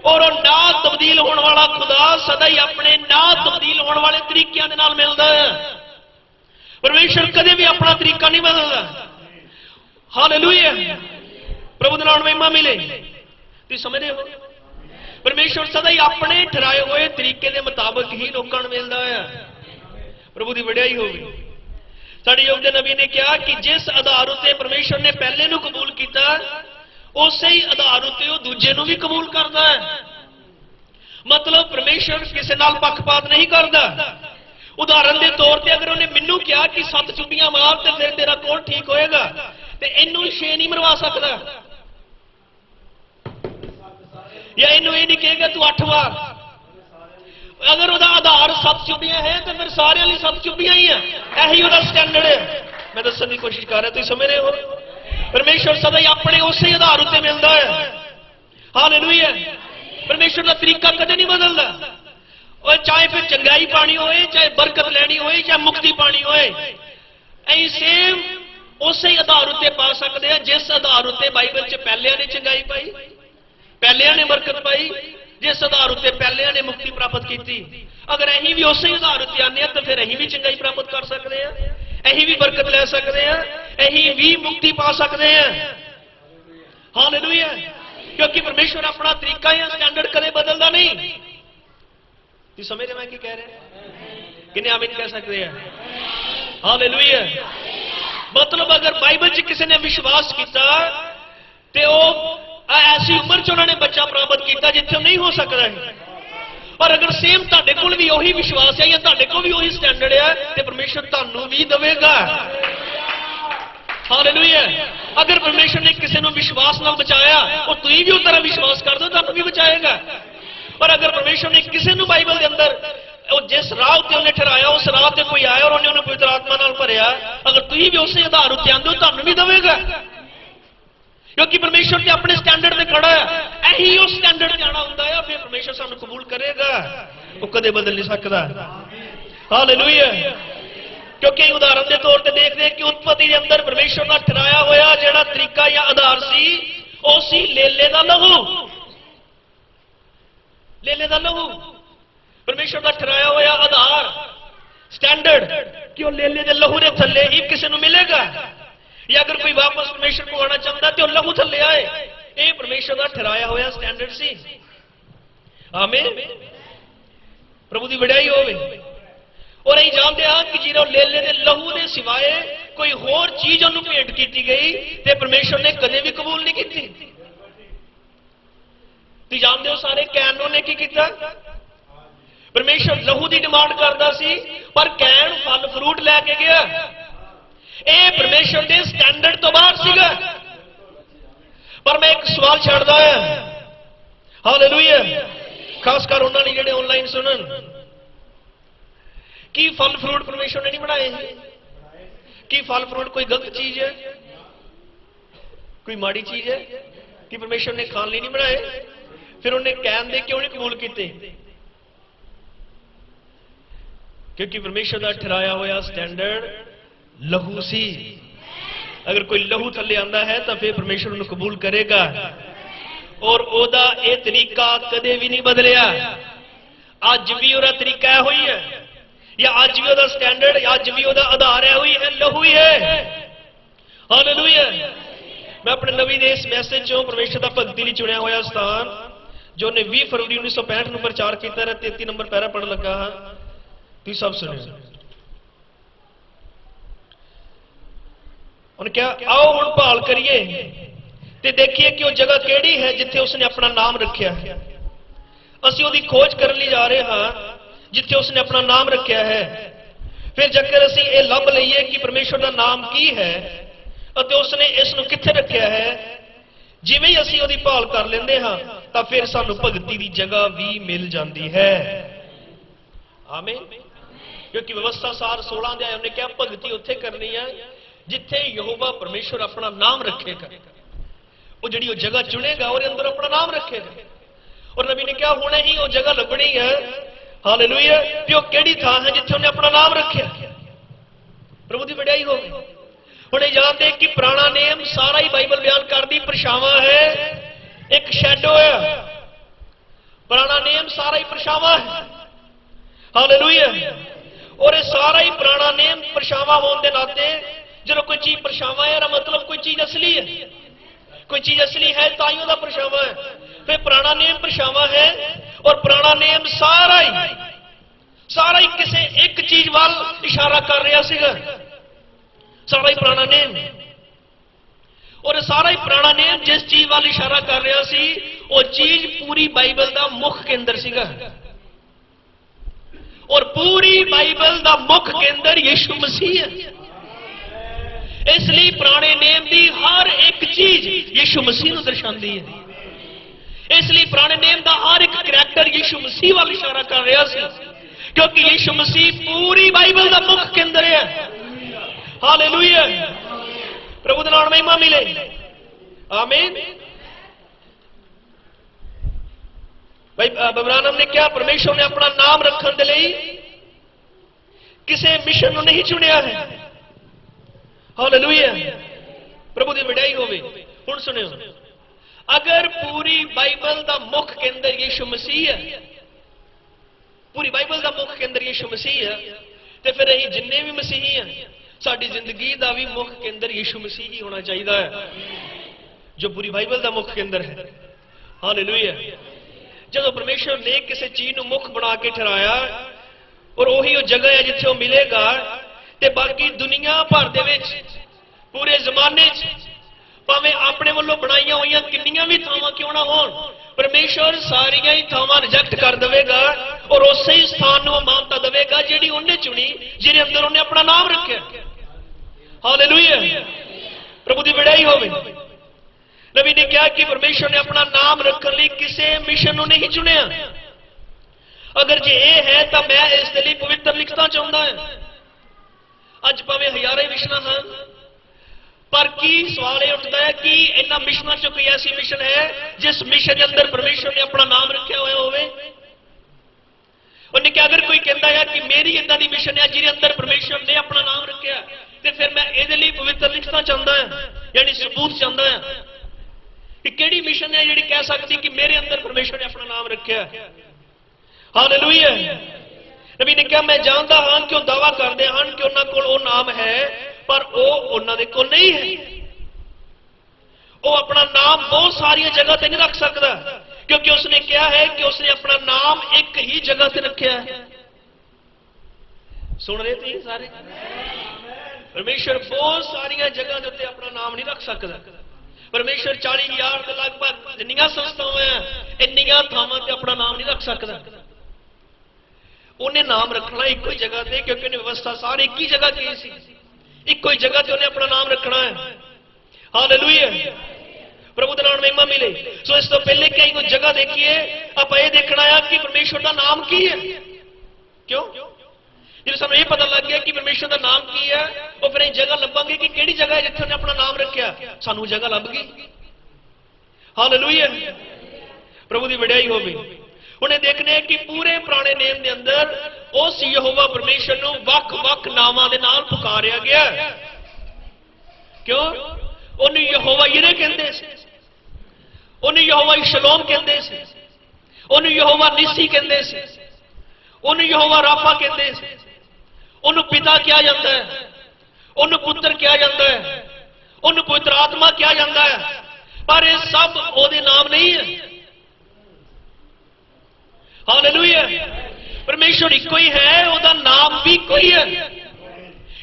और ना तब्दील होने वाला खुदा सदा ही अपने ना तब्दील होने वाले तरीकों के नाल मिलता है। परमेश्वर कदे भी अपना तरीका नहीं बदलता। हालेलुया। प्रभु के नाम महिमा मिले। तुम समझ रहे हो? परमेश्वर सदा ही अपने ठहराए हुए तरीके के मुताबिक ही लोगों को मिलता है। प्रभु की वडियाई होगी। साडे युग के नबी ने कहा कि जिस आधार उत्ते परमेश्वर ने पहले नूं कबूल किया उस ही आधार उत्ते वो दूजे नूं भी कबूल करता है। मतलब परमेश्वर किसी नाल पक्षपात नहीं करता। उदाहरण के तौर पर अगर उन्हें मैनू कहा कि 7 चुटियां मार तो फिर तेरा कौन ठीक होएगा, तो इनू 6 नहीं मरवा सकता, या इनू ये नहीं कहेगा तू 8 मार, अगर ਉਹਦਾ आधार 7 ਚੁੱਭੀਆਂ है तो फिर सारे लिए 7 ਚੁੱਭੀਆਂ ही है। यही ਉਹਦਾ स्टैंडर्ड है। मैं दसन की कोशिश कर रहा, तुम समझ रहे हो? परमेश्वर सदा ही अपने उस ही आधार उत्ते मिलता है। हालेलुया। परमेश्वर का तरीका कदे नहीं बदलता। और चाहे फिर चंगाई पानी होए, चाहे बरकत लैनी होए, चाहे मुक्ति पानी होए, ऐ सेम उस ही आधार उत्ते पा सकते हैं जिस आधार उत्ते बाइबल च पहलिया ने चंगाई पाई, पहलिया ने बरकत पाई, जिस आधार उत्ते पहलिया ने मुक्ति प्राप्त की। अगर अं भी उस ही आधार उत्ते आने तो फिर अं भी चंगाई प्राप्त कर सकते हैं, अं भी बरकत लै सकते हैं, अं भी मुक्ति पा सकते हैं। हालेलुया। क्योंकि परमेश्वर अपना तरीका या स्टैंडर्ड कदे बदलता नहीं। तुम समझ रहे मैं की कह रहे? किन्ने आमीन कह सकते हैं? हालेलुया। मतलब अगर बाइबल च किसी ने विश्वास किया तो ऐसी उम्र च उन्होंने बच्चा प्राप्त किया जिथे नहीं हो सकता है। पर अगर सेम तुहाडे कोल भी वही विश्वास है या तुहाडे कोल भी वही स्टैंडर्ड है तो परमेश्वर तुहानू भी देगा। हालेलुया। अगर परमेश्वर ने किसी को विश्वास नाल बचाया और तुम भी उस तरह विश्वास कर दो तुहानू भी बचाएगा। पर अगर परमेश्वर ने किसी को बाइबल के अंदर जिस राह उत्ते उन्हें ठहराया उस राह ते कोई आया और उन्हें पवित्र आत्मा नाल भरिया, अगर तुम भी उस आधार उत्ते आंदे हो तुहानू भी देगा। क्योंकि परमेश्वर ने अपने स्टैंडर्ड पे खड़ा है। यही उस स्टैंडर्ड जाना होता है, फिर परमेश्वर सानू कबूल करेगा, वो कदे बदल नहीं सकता। हालेलुया। क्योंकि उदाहरण के तौर पर देखते हैं कि उत्पत्ति के अंदर परमेश्वर का ठहराया होया जिहड़ा तरीका या आधार सी वो सी लेले दा लहू। लेले दा लहू परमेश्वर का ठहराया होया आधार स्टैंडर्ड कि वो लेले दे लहू दे थल्ले ही किसी को मिलेगा। या अगर कोई वापस परमेश्वर को आना चाहता तो लहू थल्ले आए। ये परमेश्वर का ठहराया होया स्टैंडर्ड सी। आमीन। प्रभु की वड्याई होवे। और अं जानते हैं कि जो लेले दे लहू के सिवाय कोई होर चीज उन्होंने भेंट की गई तो परमेश्वर ने कदे भी कबूल नहीं की। तुम जानते हो सारे कैन ने की किया? परमेश्वर लहू की डिमांड करता सी पर कैन फल फ्रूट लैके गया। ये परमेश्वर के स्टैंडर्ड तो बाहर सीगा। पर मैं एक सवाल छड़दा है। हालेलुया। खासकर उन्होंने जिहड़े ऑनलाइन सुनन कि फल फ्रूट परमेश्वर ने नहीं बनाए? कि फल फ्रूट कोई गलत चीज है, कोई माड़ी चीज है कि परमेश्वर ने खाने लिए नहीं बनाए? फिर उन्हें कैन दे क्यों नहीं कबूल किए? क्योंकि परमेश्वर का ठहराया हुआ स्टैंडर्ड लहू सी। अगर कोई लहू थले आंदा है तो फिर परमेश्वर उन्हें कबूल करेगा। और ओदा ये तरीका कदे भी नहीं बदलिया। अज भी ओदा तरीका है हुई है या अज भी ओदा स्टैंडर्ड अज भी ओदा आधार है हुई है लहू ही है। हालेलुया। मैं अपने नवी दे इस मैसेज चों परमेश्वर का भगती लिए चुनिया हुआ स्थान जो उन्हें 20 फरवरी 1965 ਨੂੰ प्रचार किया है 33 नंबर पैरा पढ़ लगा हाँ। तुम सब सुनो। उन्हें क्या आओ हुण भाल करिए ते देखिए कि वो जगह केड़ी है जिथे उसने अपना नाम रखा है। असीं उहदी खोज करन लई जा रहे हाँ जिथे उसने अपना नाम रखा है। फिर जकर असीं ये लभ लईए कि परमेश्वर का नाम की है और उसने इसनूं कित्थे रखा है, जिवें ही असीं उहदी भाल कर लैंदे हाँ तां फिर सानूं भगती की जगह भी मिल जाती है। आमीन। क्योंकि व्यवस्था सार 16 अध्याय उन्हें क्या भगती उत्थे करनी है जिथे यहोवा परमेश्वर अपना नाम रखेगा। वो जिहड़ी वो जगह चुनेगा और अंदर अपना नाम रखेगा। और नबी ने क्या होना ही वो जगह लभनी है। हालेलुया। कि वो केड़ी थां है जिथे उन्हें अपना नाम रखे। प्रभु की वड्याई होगी। हुणे जानते कि पुराना नेम सारा ही बाइबल बयान करदी परछावां है, एक शैडो है। पुराना नेम सारा ही परछावां है। हालेलुया। और ये सारा ही पुराना नेम परछावां होने के नाते जो कोई चीज परछावां है मतलब कोई चीज असली है। कोई चीज असली है ताई उसका परछावां है। फिर पुराना नेम परछावां है और पुराना नेम सारा ही किसी एक चीज वाल इशारा कर रहा सीगा। सारा ही पुराना नेम और सारा ही पुराना नेम जिस चीज वाल इशारा कर रहा सी वो चीज पूरी बाइबल का मुख केंद्र सीगा। और पूरी बाइबल का मुख केंद्र यीशु मसीह है। इसलिए पुराने नेम की हर एक चीज यीशु मसीह को दर्शाती है। इसलिए पुराने नेम का हर एक करैक्टर यीशु मसीह वाल इशारा कर रहा सी, क्योंकि यीशु मसीह पूरी बाइबल का मुख केंद्र है। हालेलुया, प्रभु का नाम महिमा मिले। आमीन। भाई बबरानम ने क्या, परमेश्वर ने अपना नाम रखने के लिए किसी मिशन को नहीं चुनिया है। हालेलुया, प्रभु की वड्याई होवे। हुण सुनियो, अगर पूरी बाइबल का मुख केंद्र यीशु मसीह है, पूरी बाइबल का मुख केंद्र यीशु मसीह है, तो फिर असीं जिन्ने भी मसीही हैं, साडी जिंदगी का भी मुख केंद्र यीशु मसीह ही होना चाहिए है, जो पूरी बाइबल का मुख केंद्र है। हालेलुया। जब परमेश्वर ने किसी चीज को मुख बना के ठहराया और उही वो जगह है जिथे वो मिलेगा, ते बाकी दुनिया भर दे विच पूरे जमाने भावें अपने वालों बनाई हुई किन्नियां भी थावां क्यों ना होण, परमेश्वर सारियां ही थावां रिजेक्ट कर देगा और उस ही स्थान को मानता देगा जिहड़ी उन्हें चुनी, जिहदे अंदर उन्हें अपना नाम रखा। हालेलुया, प्रभु की वड्याई होवे। नबी ने कहा कि परमेश्वर ने अपना नाम रखने लिए किसी मिशन को नहीं चुनिया। अगर जे ये है तो मैं इस लिए पवित्र लिखना चाहता है। अज भावें हजारों मिशन हैं, पर की सवाल यह उठता है कि इन्होंने मिशनों चो कोई ऐसी मिशन है जिस मिशन के अंदर परमेश्वर ने अपना नाम रखा हुआ होवे। उन्हें क्या, अगर कोई कहता है कि मेरी इदा की मिशन है जिसके अंदर परमेश्वर ने अपना नाम रखा, तो फिर मैं ये लिए पवित्र लिखना चाहता है, यानी सबूत चाहता है कि केड़ी मिशन है जी कह सकती कि मेरे अंदर परमेश्वर ने अपना नाम रखा। हालेलुया। नबी ने कहा, मैं जानता हाँ कि वो दावा करते हैं कि उन्होंने कोल वो नाम है, पर वो उन्होंने कोल नहीं है। वो अपना नाम बहुत सारी जगह पर नहीं रख सकता, क्योंकि उसने कहा है कि उसने अपना नाम एक ही जगह से रखा है। सुन रहे थे सारे? परमेश्वर बहुत सारिया जगह के उत्ते अपना नाम नहीं रख सकता। परमेश्वर 40,000 के लगभग जिन्नियां संस्थावां हैं, इन्नियां थावां ते अपना नाम नहीं रख सकता। उन्हें नाम रखना एक ही जगह से, क्योंकि उन्हें व्यवस्था सारी एक ही जगह की सी, एक ही जगह से उन्हें अपना नाम रखना है। हालेलुया, प्रभु का नाम महिमा मिले। सो इस तो पहले कई कोई जगह देखिए, आप ये देखना है कि परमेश्वर का नाम की है। क्यों? जो सानू ये पता लग गया कि परमेश्वर का नाम की है, वो फिर जगह लभांगे कि केड़ी जगह है जिथे उन्हें अपना नाम रखा, सानू जगह लभ गई। हालेलुया, प्रभु की वड्याई होवे। उन्हें देखने कि पूरे पुराने नेम के अंदर उस यहोवा परमेश्वर को वख-वख नामां दे नाल पुकारिया गया। क्यों? उन्हें यहोवा यिरे कहंदे सी, उन्हें यहोवा शलोम कहंदे सी, उन्हें यहोवा निसी कहंदे सी, उन्हें यहोवा राफा कहंदे सी। उन्हें पिता कहा जाता है, उन्हें पुत्र कहा जाता है, उन्हें पवित्र आत्मा कहा जाता है, पर ये सब ओदे नाम नहीं है। हालेलुया, परमेश्वर इको ही है, ओदा नाम भी कोई है।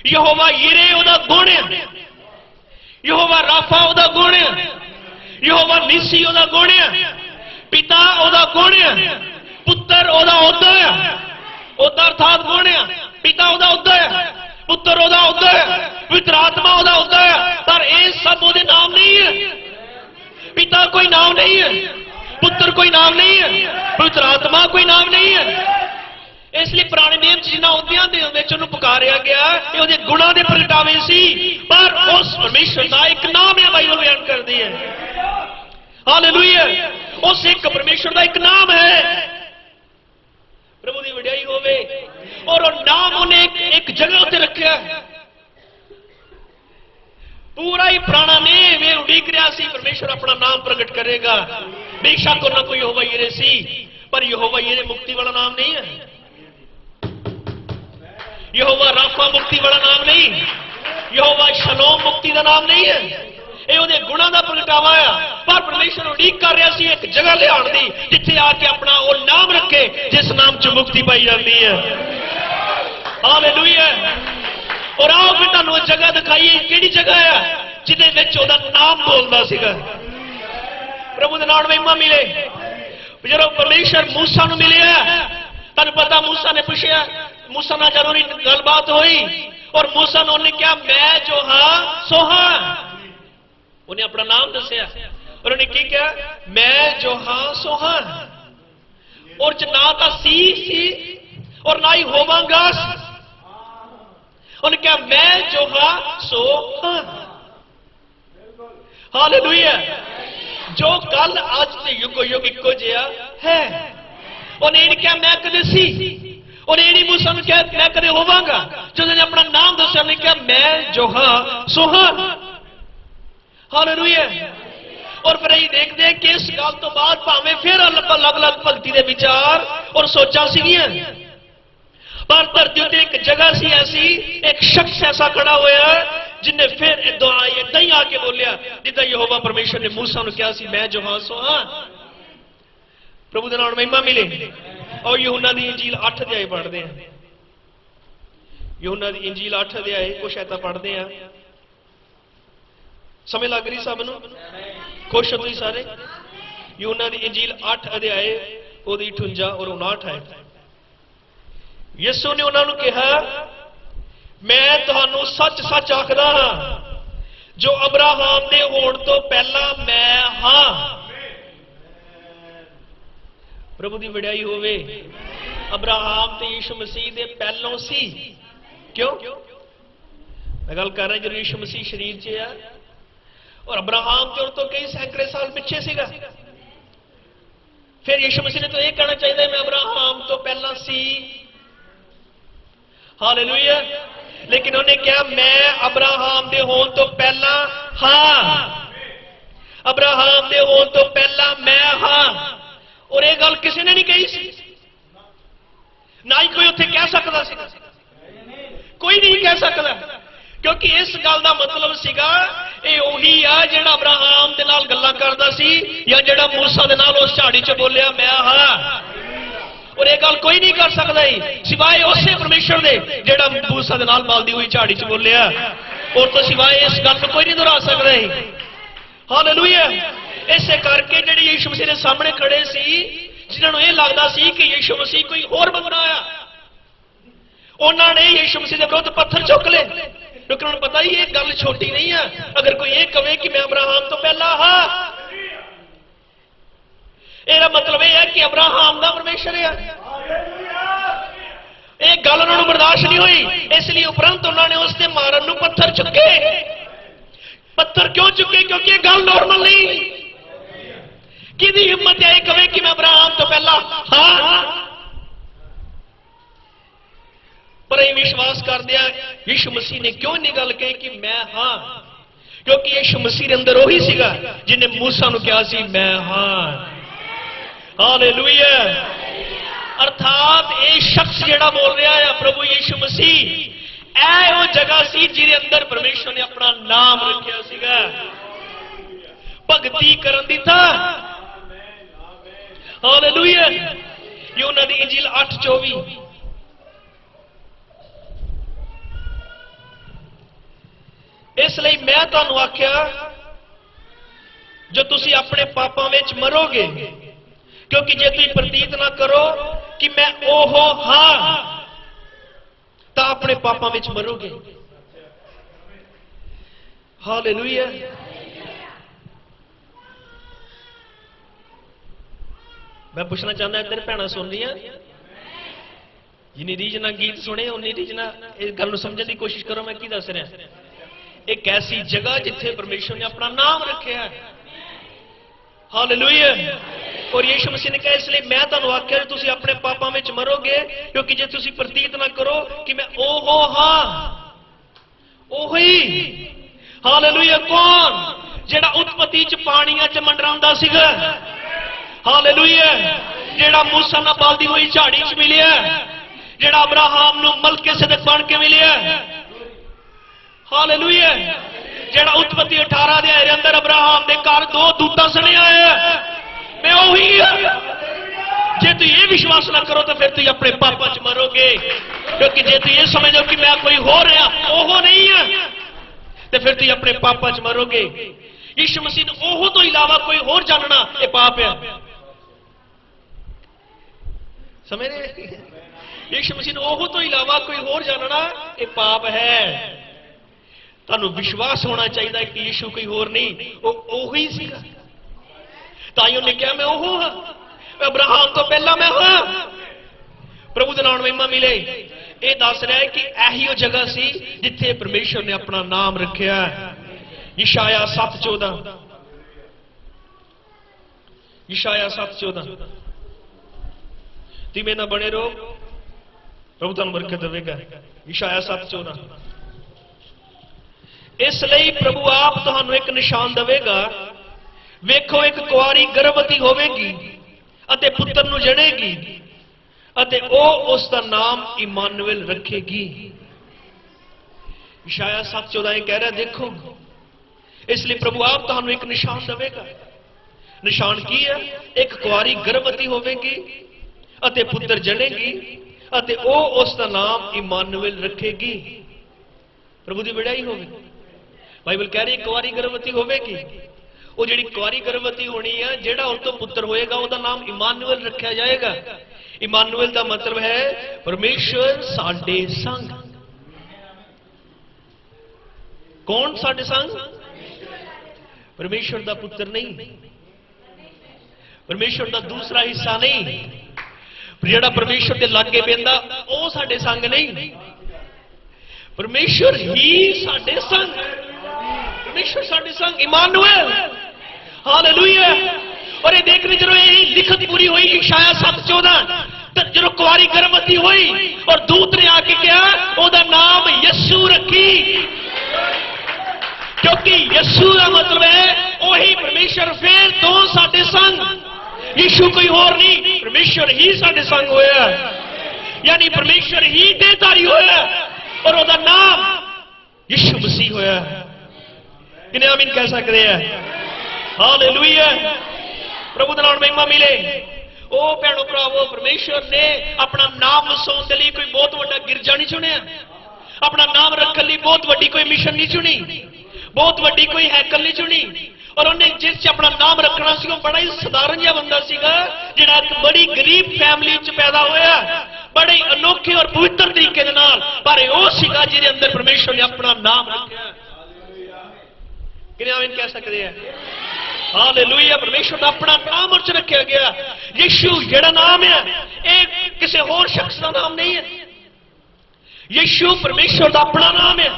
यहोवा यिरे ओदा गुण है, यहोवा राफा ओदा गुण है, यहोवा निसी ओदा गुण है, पिता ओदा गुण है, पुत्र ओदा ओदा है, ओदा अर्थात गुण है, पिता ओदा ओदा है, पुत्र ओदा ओदा है, पवित्र आत्मा ओदा ओदा है, पर ये सब ओदे नाम नहीं है। पिता कोई नाम नहीं है, पुत्र कोई नाम नहीं है, पवित्र आत्मा कोई नाम नहीं है। इसलिए पुराने नियम जिन्ना उहदियां दे विच उहनूं पुकारिया गया, ये उहदे गुणां दे प्रगटावे सी, पर उस परमेश्वर का एक नाम है, बाइबल बयान करदी है। हालेलुया, उस एक परमेश्वर का एक नाम है। प्रभु की वड्याई होवे। और वो नाम उन्हें एक जगह उत्ते रखा। पूरा ही पुराना नेम ये उड़ीक रहा सी, परमेश्वर अपना नाम प्रकट करेगा। बेशक उन्हें कोई यहोवा यिरे सी, पर यहोवा यिरे मुक्ति वाला नाम नहीं है। यहोवा राफा मुक्ति वाला नाम नहीं, यहोवा शलोम मुक्ति का नाम नहीं है। ये उहदे गुणां दा प्रगटावा है, पर परमेश्वर उड़ीक कर रहा सी एक जगह लियाउण दी जिथे आके अपना वो नाम रखे जिस नाम च मुक्ति पाई जाती है। हालेलुया। और आओ फिर तुहानूं जगह दिखाइए, किहड़ी जगह है जिहदे विच उहदा नाम बोलदा सीगा। प्रभु दे नाम महिमा मिले। जदों परमेश्वर मूसा नूं मिलिया, तुहानूं पता मूसा ने पुछया, मूसा नाल जरूरी गलबात हुई और मूसा ने उन्हें कहा मैं जो हाँ सो हाँ। उन्हें अपना नाम दसिया उन्होंने की क्या, मैं जो हाँ सो हाँ, और ना तो सी और ना ही होवांगा। उन्होंने क्या, मैं जो हाँ सो हाँ। हालेलुया। जो कल आज ते युगो युग इको जिहा है। उन्हें क्या, मैं कदे सी, और ये नहीं मूसा ने क्या मैं कदे होवांगा। जो उन्होंने अपना नाम दस्या, उन्हें क्या, मैं जो हाँ सो हाँ। हालेलुया। और फिर ये देखते हैं कि इस गल तो बाद भावें फिर अलग अलग भगती के विचार और सोचा सीगियां, पर धरती उत्ते एक जगह सी ऐसी, एक शख्स ऐसा खड़ा होया जिन्हें फिर इदा ही आके बोलिया जिदा यहोवा परमेश्वर ने मूसा नूं कहा सी, मैं जो हाँ सो हाँ। प्रभु दे नाम महिमा मिले। और यूहन्ना दी इंजील 8 अध्याय पढ़ते हैं। यूहन्ना दी इंजील 8 अध्याय कुछ ऐसा पढ़ते हैं। समय लग रही सब नूं? खुश हो तुसीं सारे? यूहन्ना दी इंजील 8 अध्याय ओदी 58 और 59 है। यीशु ने उन्होंने कहा, मैं तुहानू सच सच आखदा हां, जो अब्राहम दे होण तो पहला मैं हां। प्रभु की वड्याई होवे। अब्राहम ते यीशु मसीह दे पहलों सी। क्यों? मैं गल कर रहा, जो यीशु मसीह शरीर च है, और अब्राहम ते उस तो कई सैकड़े साल पिछे सीगा। फिर यीशु मसीह ने तो यह कहना चाहिए, मैं अब्राहम तो पहला सी। हालेलुया। लेकिन उन्हें क्या, मैं अब्राहम दे होण तो पहला हां। अब्राहम दे होण तो पहला मैं हां। और यह गल किसी ने नहीं कही सी, ना ही कोई उत्थे कह सकता सी, कोई नहीं कह सकता। क्योंकि इस गल का मतलब सीगा, ये उही आ जिहड़ा अब्राहम दे नाल गल्लां करदा सी, या जिहड़ा मूसा दे नाल उस झाड़ी च बोलिया मैं हां। और यह गल कोई नहीं कर सकता ही सिवाय उसे परमेश्वर दे जिहड़ा मूसा दे नाल बलदी हुई झाड़ी च बोलिया। और तो सिवाय इस गल को कोई नहीं दोहरा सकता ही। हालेलुया। इसे करके जिहड़े यीशु मसीह के सामने खड़े सी, जिन्होंने यह लगता सी कि यीशु मसीह कोई होर बंदा आया, उन्होंने यीशु मसीह के विरुद्ध पत्थर चुक ले, क्योंकि उन्हें पता ही ये गल छोटी नहीं है। अगर कोई ये कहे कि मैं अब्राहम तो पहला हाँ, यह मतलब यह है कि अब्राहम का परमेश्वर है। एक गल उन्होंने बर्दाश्त नहीं हुई, इसलिए उपरंत उन्होंने उससे मारन नूं पत्थर चुके। पत्थर क्यों चुके? क्योंकि यह गल नॉर्मल नहीं। कि हिम्मत है कहे कि मैं अब्राहम तो पहला हाँ। पर यह विश्वास कर दिया, यीशु मसीह ने क्यों नहीं गल कही कि मैं हाँ? क्योंकि यीशु मसीह के अंदर वही सीगा जिन्हें मूसा नूं कहा सी मैं हाँ। हालेलुया। अर्थात ये शख्स जेड़ा बोल रहा है प्रभु यीशु मसीह, ऐ वो जगह सी जिहदे अंदर परमेश्वर ने अपना नाम रखिया सीगा, भगती करन दी था। हालेलुया। यूहन्ना दी इंजील 8:24। इसलिए मैं तुहानू आख्या, जो तुसी अपने पापां विच मरोगे, क्योंकि जे तुम प्रतीत ना करो कि मैं ओहो हाँ, तो अपने पापां विच मरोगे। हालेलुया। मैं पूछना चाहता इधर भैन सुन रही, जिन्नी रीजना गीत सुने उन्नी रीजना इस गल समझने की कोशिश करो। मैं की दस रहा, एक ऐसी जगह जिथे परमेश्वर ने अपना नाम रखा है। हालेलुया। और यीशु मसीह ने कहा, इसलिए मैं तुहानू आख्या तुसीं अपने पापां विच मरोगे, क्योंकि जे तुसीं प्रतीत ना करो कि मैं ओहो हाँ, ओही। हालेलुया। कौन? जेड़ा उत्पत्ति च पानियां च मंडरांदा सीगा। हालेलुया। जेड़ा मूसा नाल बलदी हुई झाड़ी च मिलिया, जेड़ा अब्राहम नूं मलकिसदक बन के मिलिया। हालेलुया। जेड़ा उत्पत्ति 18 अध्याय के अंदर अब्राहम के घर 2 दूतां सने आया, मैं वही जे तू ये विश्वास ना करो तो फिर तू अपने पापां च मरोगे। क्योंकि जे तू ये समझो कि मैं कोई हो रहा ओहो नहीं है, तो फिर तू अपने पापां च मरोगे। यीशु मसीह ने ओहो तो इलावा कोई होर जानना ये पाप है। समझ रहे? यीशु मसीह ने ओहो तो इलावा कोई होर जानना ये पाप है। तुहानू विश्वास होना चाहिए कि यीशु कोई होर नहीं, वो ओही सीगा। ताई उन्हें कहा मैं वो हाँ, अब्राहम तो पहला मैं हाँ। प्रभु दे नाम महिमा मिले। ये दस रहा है कि यही वो जगह सी जिथे परमेश्वर ने अपना नाम रखा। यशाया 7:14, यशाया 7:14, तिमे ना बने रहो, प्रभु तुहानू बरकत देवेगा। यशाया 7:14, इसलिए प्रभु आप तुहानू एक निशान देवेगा, वेखो एक कुआरी गर्भवती होवेगी अते पुत्र नू जनेगी अते ओ उसका नाम इमानुएल रखेगी। यशाया 7:14 कह रहा देखो, इसलिए प्रभु आप तुहानू एक निशान देवेगा। निशान की है? एक कुआरी गर्भवती होवेगी अते पुत्र जनेगी अते ओ उसका नाम इमानुएल रखेगी। प्रभु की वड्याई होवे। बाइबल कह रही कुआरी गर्भवती होवेगी। वो जिहड़ी कुआरी गर्भवती होनी है, जिहड़ा उस तो पुत्र होएगा उसका नाम इमानुएल रखा जाएगा। इमानुएल का मतलब है परमेश्वर साडे संग। कौन साडे संग? परमेश्वर का पुत्र नहीं, परमेश्वर का दूसरा हिस्सा नहीं, जिहड़ा परमेश्वर के लागे पैंदा वो साडे संग नहीं, परमेश्वर ही साडे संग, परमेश्वर साडे संग, इमानुएल। हालेलुया। और ये देखने जो यही लिखत पूरी हुई यशाया 7:14, जो कुआरी गर्भवती हुई और दूत ने आके कहा ओदा नाम यीशु रखी, क्योंकि यीशु का मतलब है वही परमेश्वर फिर तो साडे संग। यीशु कोई और नहीं, परमेश्वर ही साडे संग होया, यानी परमेश्वर ही देहधारी होया और ओदा नाम यीशु मसीह होया। किन्हें आमीन कह सकते हैं? हालेलुया। प्रभु दा नाम महिमा मिले। ओ भैणो भरावो, परमेश्वर ने अपना नाम वसाउण दे लई कोई बहुत बड़ा गिरजा नहीं चुनिया, अपना नाम रखने लिए बहुत वड्डी कोई मिशन नहीं चुनी, बहुत वड्डी कोई हैकल नहीं चुनी। और उन्हें जिस अपना नाम रखना सी, बड़ा ही साधारण जिहा बंदा सीगा, जिहड़ा एक बड़ी गरीब फैमिली च पैदा होया, बड़े अनोखे और पवित्र तरीके दे नाल, पर वो सीगा जिहदे अंदर परमेश्वर ने अपना नाम रखा। किन्हें आमीन कह सकते हैं? हालेलुया। परमेश्वर का अपना नाम उस रखा गया। यीशु जेड़ा नाम है ये किसी होर शख्स का नाम नहीं है, यीशु परमेश्वर का अपना नाम है,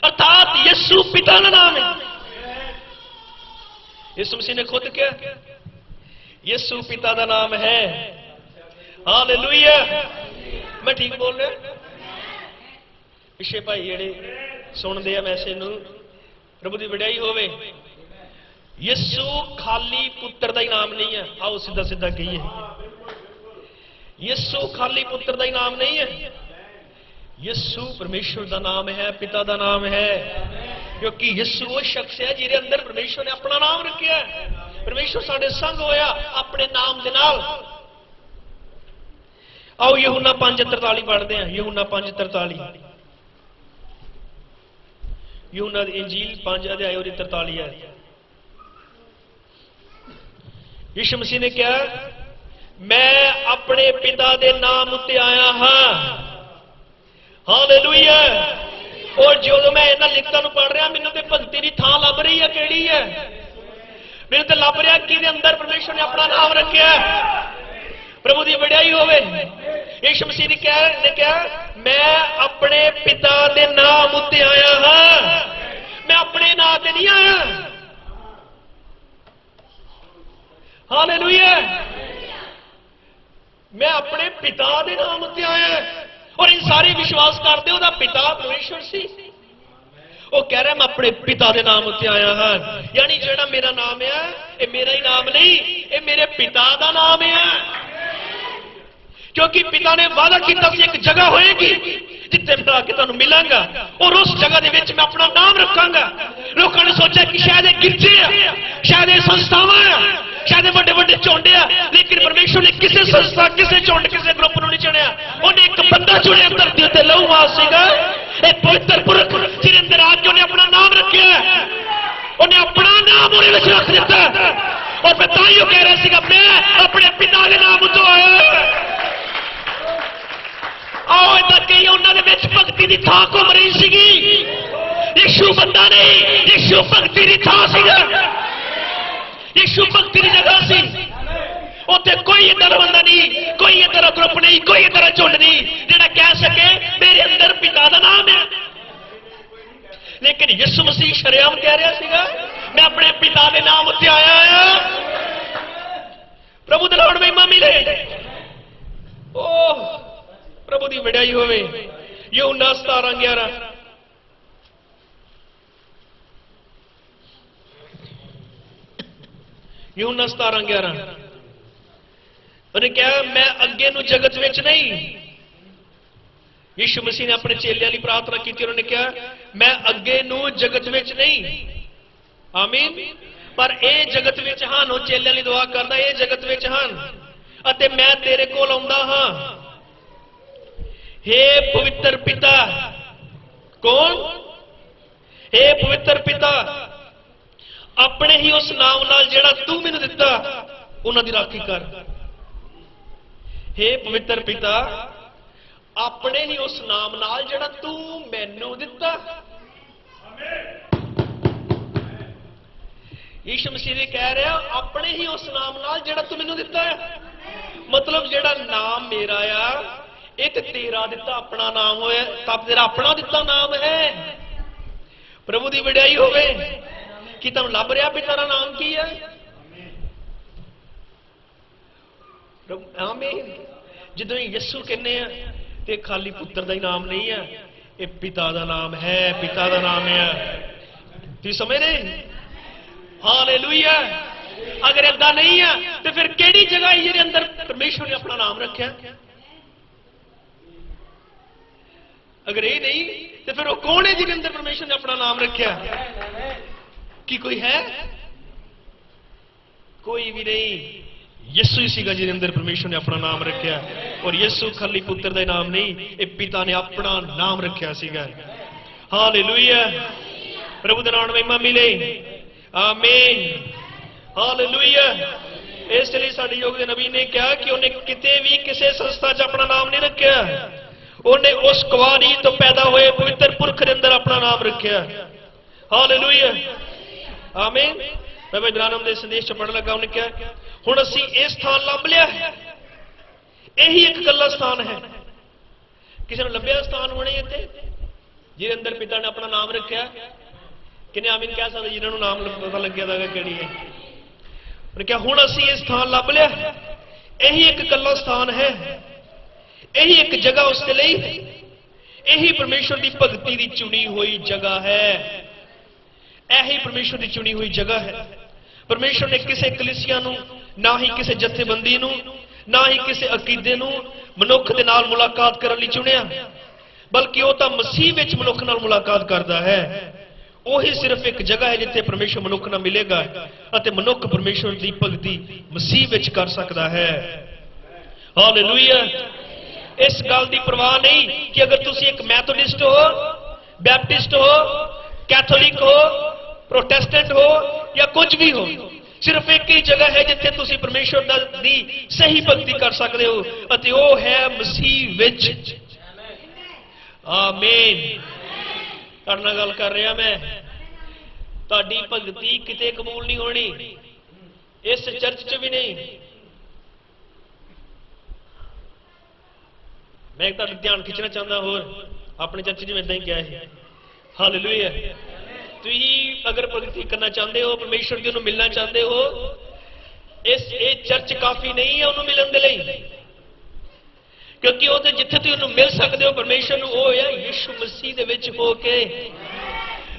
अर्थात यीशु पिता का नाम है। यीशु मसीह ने खुद क्या, यीशु पिता का नाम है। हालेलुया। मैं ठीक बोल रहा? पिछे भाई जेड़े सुनते हैं मैसेज नूं, प्रभु की वड्याई होवे। यीशु खाली पुत्र का ही नाम नहीं है। आओ सीधा सीधा कहिए, यीशु खाली पुत्र का ही नाम नहीं है, यीशु परमेश्वर का नाम है, पिता का नाम है, क्योंकि यीशु वो शख्स है जिहदे अंदर परमेश्वर ने अपना नाम रखा है। परमेश्वर साडे संग होया अपने नाम दे नाल। आओ यूहन्ना 5:43 पढ़ते हैं। यूहन्ना 5:43, यूहन्ना दी इंजील 5 अध्याय और 43 है। यीशु मसीह ने कहा मैं अपने पिता के नाम उत्ते आया हाँ। हालेलुया। और जो मैं इन्हां लिखतां नूं पढ़ रहा, मैनूं ते भगती दी थां लभ रही है। किहड़ी है? मैनूं ते लभ रहा कि अंदर परमेश्वर ने अपना नाम रखा। प्रभु की वड्याई होवे। यीशु मसीह ने कहा मैं अपने पिता के नाम उत्ते आया हाँ, मैं अपने नाम ते नहीं आया। हालेलुया। मैं अपने पिता के नाम उत्ते आया। और इन सारे विश्वास करते उहदा पिता परमेश्वर सी। वो कह रहा मैं अपने पिता के नाम उत्ते आया हाँ, यानी जेड़ा मेरा नाम है ये मेरा ही नाम नहीं, ये मेरे पिता का नाम है। क्योंकि पिता ने वादा किया एक जगह होएगी जिथे मैं आके तुहानूं मिलांगा और उस जगह दे विच मैं अपना नाम रखांगा। लोगों ने सोचा कि शायद ये गिरजे है, शायद ये संस्थावां है, शायद बड़े बड़े झुंड आ, लेकिन परमेश्वर ने किसी संस्था, किसी झुंड, किसी ग्रुप को नहीं चुनिया। उन्हें एक बंदा चुनिया धरती उत्ते लहूवान सीगा, एक पवित्र पुरख जिहदे अंदर आके उन्हें अपना नाम रखा, उन्हें अपना नाम उहदे विच रख दिता। और मैं ताइयों कह रहा सीगा मैं अपने पिता के नाम उत्ते आया। आओ इधर कही उन्होंने भगती की थां घूम रही सी। यीशु बंदा नहीं, यीशु भगती की थां सीगा। यीशु भक्ति की जगह सी। उत्थे कोई इधर बंदा नहीं, कोई इधर ग्रुप नहीं, कोई इधर झुंड नहीं जिहड़ा कह सके मेरे अंदर पिता का नाम है। लेकिन यीशु मसीह शरेआम कह रहा सीगा मैं अपने पिता के नाम उत्ते आया आया। प्रभु दे नाम महिमा मिले। ओह प्रभु की वड्याई होवे। यूहन्ना 17:11 यूहन्ना 17:11 उन्हें कहा मैं अगे नूं जगत विच नहीं। यीशु मसीह ने अपने चेलियां लई प्रार्थना की। उन्होंने कहा मैं अगे नूं जगत विच नहीं, आमीन, पर ए जगत विच हन। वो चेलियां लई दुआ करदा ए जगत विच हन अते मैं तेरे कोल आउंदा हां। हे पवित्र पिता, कौन? हे पवित्र पिता, अपने ही उस नाम नाल जिहड़ा तू मैनूं दिता उन्हां दी राखी कर। हे पवित्र पिता, अपने ही उस नाम नाल जिहड़ा तू मैनूं दिता। यीशु मसीह ने कह रहा अपने ही उस नाम नाल जिहड़ा तू मैनूं दिता है। मतलब जिहड़ा नाम मेरा आ ये तो तेरा दिता अपना नाम होया, तब तेरा अपना दिता नाम है। प्रभु की वड्याई होवे। कि तुम लभ रहा पिता का नाम की है? आमीन। जो यीशु कहने ते खाली पुत्र का ही नाम नहीं है, ये पिता का नाम है, पिता का नाम है। तुम समझ रहे? हालेलुया। अगर ऐसा नहीं है तो फिर केड़ी जगह जिहदे अंदर परमेश्वर ने अपना नाम रखा? अगर ये नहीं तो फिर वो कौन है जिसके अंदर परमेश्वर ने अपना नाम रखा? कि कोई है? कोई भी नहीं। यीशु ही सीगा जिसके अंदर परमेश्वर ने अपना नाम रखा। और यीशु खाली पुत्र का नाम नहीं, ये पिता ने अपना नाम रखा सीगा। हालेलुया। प्रभु के नाम में महिमा मिले। आमीन। हालेलुया। इसलिए साडे योग दे नबी ने कहा कि उन्हें किते भी किसी संस्था च अपना नाम नहीं रखा। उन्हें उस कुआरी तो पैदा हुए पवित्र पुरख के अंदर अपना नाम रखा। हालेलुया। आमीन। मैं बजरानम के संदेश च पढ़ लगा। उन्हें कहा हुण असीं ये स्थान लभ लिया है, यही एक कल्ला स्थान है। किसी ने लभ्या स्थान होने इत्थे जिहदे अंदर पिता ने अपना नाम रखा? किने आमीन कह सकते जिन्होंने नाम पता लग्या दा किहड़ी है? उन्हें कहा हुण असीं ये स्थान लभ लिया, यही एक कल्ला स्थान है, यही एक जगह उसके लिए, यही परमेश्वर की भगती की चुनी हुई जगह है। यही परमेश्वर की चुनी हुई जगह है। परमेश्वर ने किसी कलीसिया नूं, ना ही किसी जथेबंदी नूं, ना ही किसी अकीदे नूं मनुख दे नाल मुलाकात करने लई चुनिया, बल्कि वह तो मसीह विच मनुख नाल मुलाकात करता है। वही सिर्फ एक जगह है जिथे परमेश्वर मनुख नाल मिलेगा अते मनुख परमेश्वर की भगती मसीह विच कर सकता है। हालेलुया। इस गल की परवाह नहीं कि अगर तुसी एक मैथोडिस्ट हो, बैप्टिस्ट हो, कैथोलिक हो, प्रोटेस्टेंट हो या कुछ भी हो, सिर्फ एक ही जगह है जिथे तुसी परमेश्वर दी सही भक्ति कर सकते हो अते वो है मसीह विच। आमीन। तुहाडे नाल गल कर रहा मैं। तुहाडी भगती किते कबूल नहीं होनी, इस चर्च च भी नहीं। मैं तुहाडा ध्यान खिंचना चाहता होर अपने चर्च में इदां ही किया है। हालेलुया। तुसीं अगर भगती करना चाहते हो, परमेश्वर की उन्होंने मिलना चाहते हो, ये चर्च काफी नहीं है उन्होंने मिलने के लिए, क्योंकि वो तो जिथे तुसीं उन्होंने मिल सकते हो परमेश्वर नूं वो है यीशु मसीह दे विच हो के।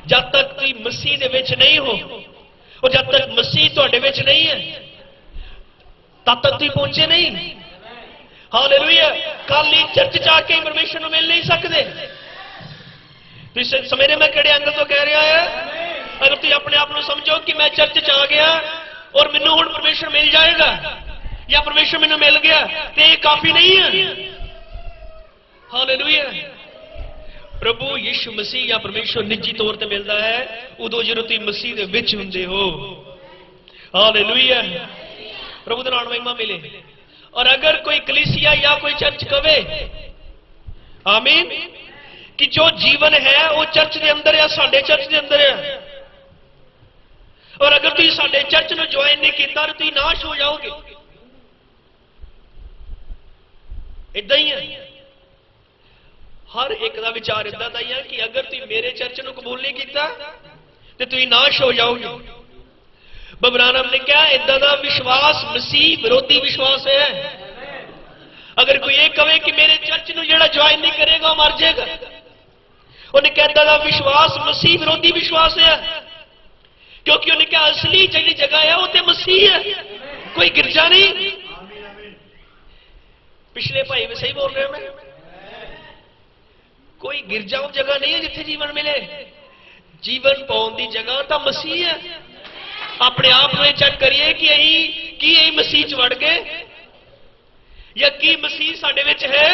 जब तक तुसीं मसीह दे विच नहीं हो और जब तक मसीह तुहाडे विच नहीं है तब तक तुसीं पहुंचे नहीं। हालेलुया। खाली चर्च जाके परमेश्वर नूं मिल नहीं सकते। सवेरे मैं किहड़े एंगल तो कह रहा है? अगर तुम अपने आप को समझो कि मैं चर्च च आ गया और मैनू हुण परमेश्वर मिल जाएगा या परमेश्वर मैनू मिल गया, तो ये काफी नहीं है। हालेलुया। प्रभु यीशु मसीह या परमेश्वर निजी तौर पर मिलता है उदों जो तुम मसीह दे विच हुंदे हो। हालेलुया। प्रभु दा नाम महिमा मिले। और अगर कोई कलीसिया या कोई चर्च कहे आमीन कि जो जीवन है वो चर्च के अंदर है, साडे चर्च के अंदर है, और अगर तुम साडे चर्च में ज्वाइन नहीं किया तो तुम नाश हो जाओगे। इदा ही है, हर एक का विचार इदा का ही है कि अगर तुम मेरे चर्च को कबूल नहीं किया तो तुम नाश हो जाओगे। बाबा ब्रानम ने कहा इदा का विश्वास मसीह विरोधी विश्वास है। अगर कोई ये कहे कि मेरे चर्च को जो ज्वाइन नहीं करेगा वो मर जाएगा, उन्हें कहा इदा का विश्वास मसीह विरोधी विश्वास है, क्योंकि उन्हें कहा असली जी जगह है वो तो मसीह है, कोई गिरजा नहीं। पिछले भाई में सही बोल रहे हो मैं, कोई गिरजा जगह नहीं है जिथे जीवन मिले। जीवन पाने की जगह तो मसीह है। अपने आप में चेक करिए कि यही मसीह च वड़ गए या की मसीह साडे विच है।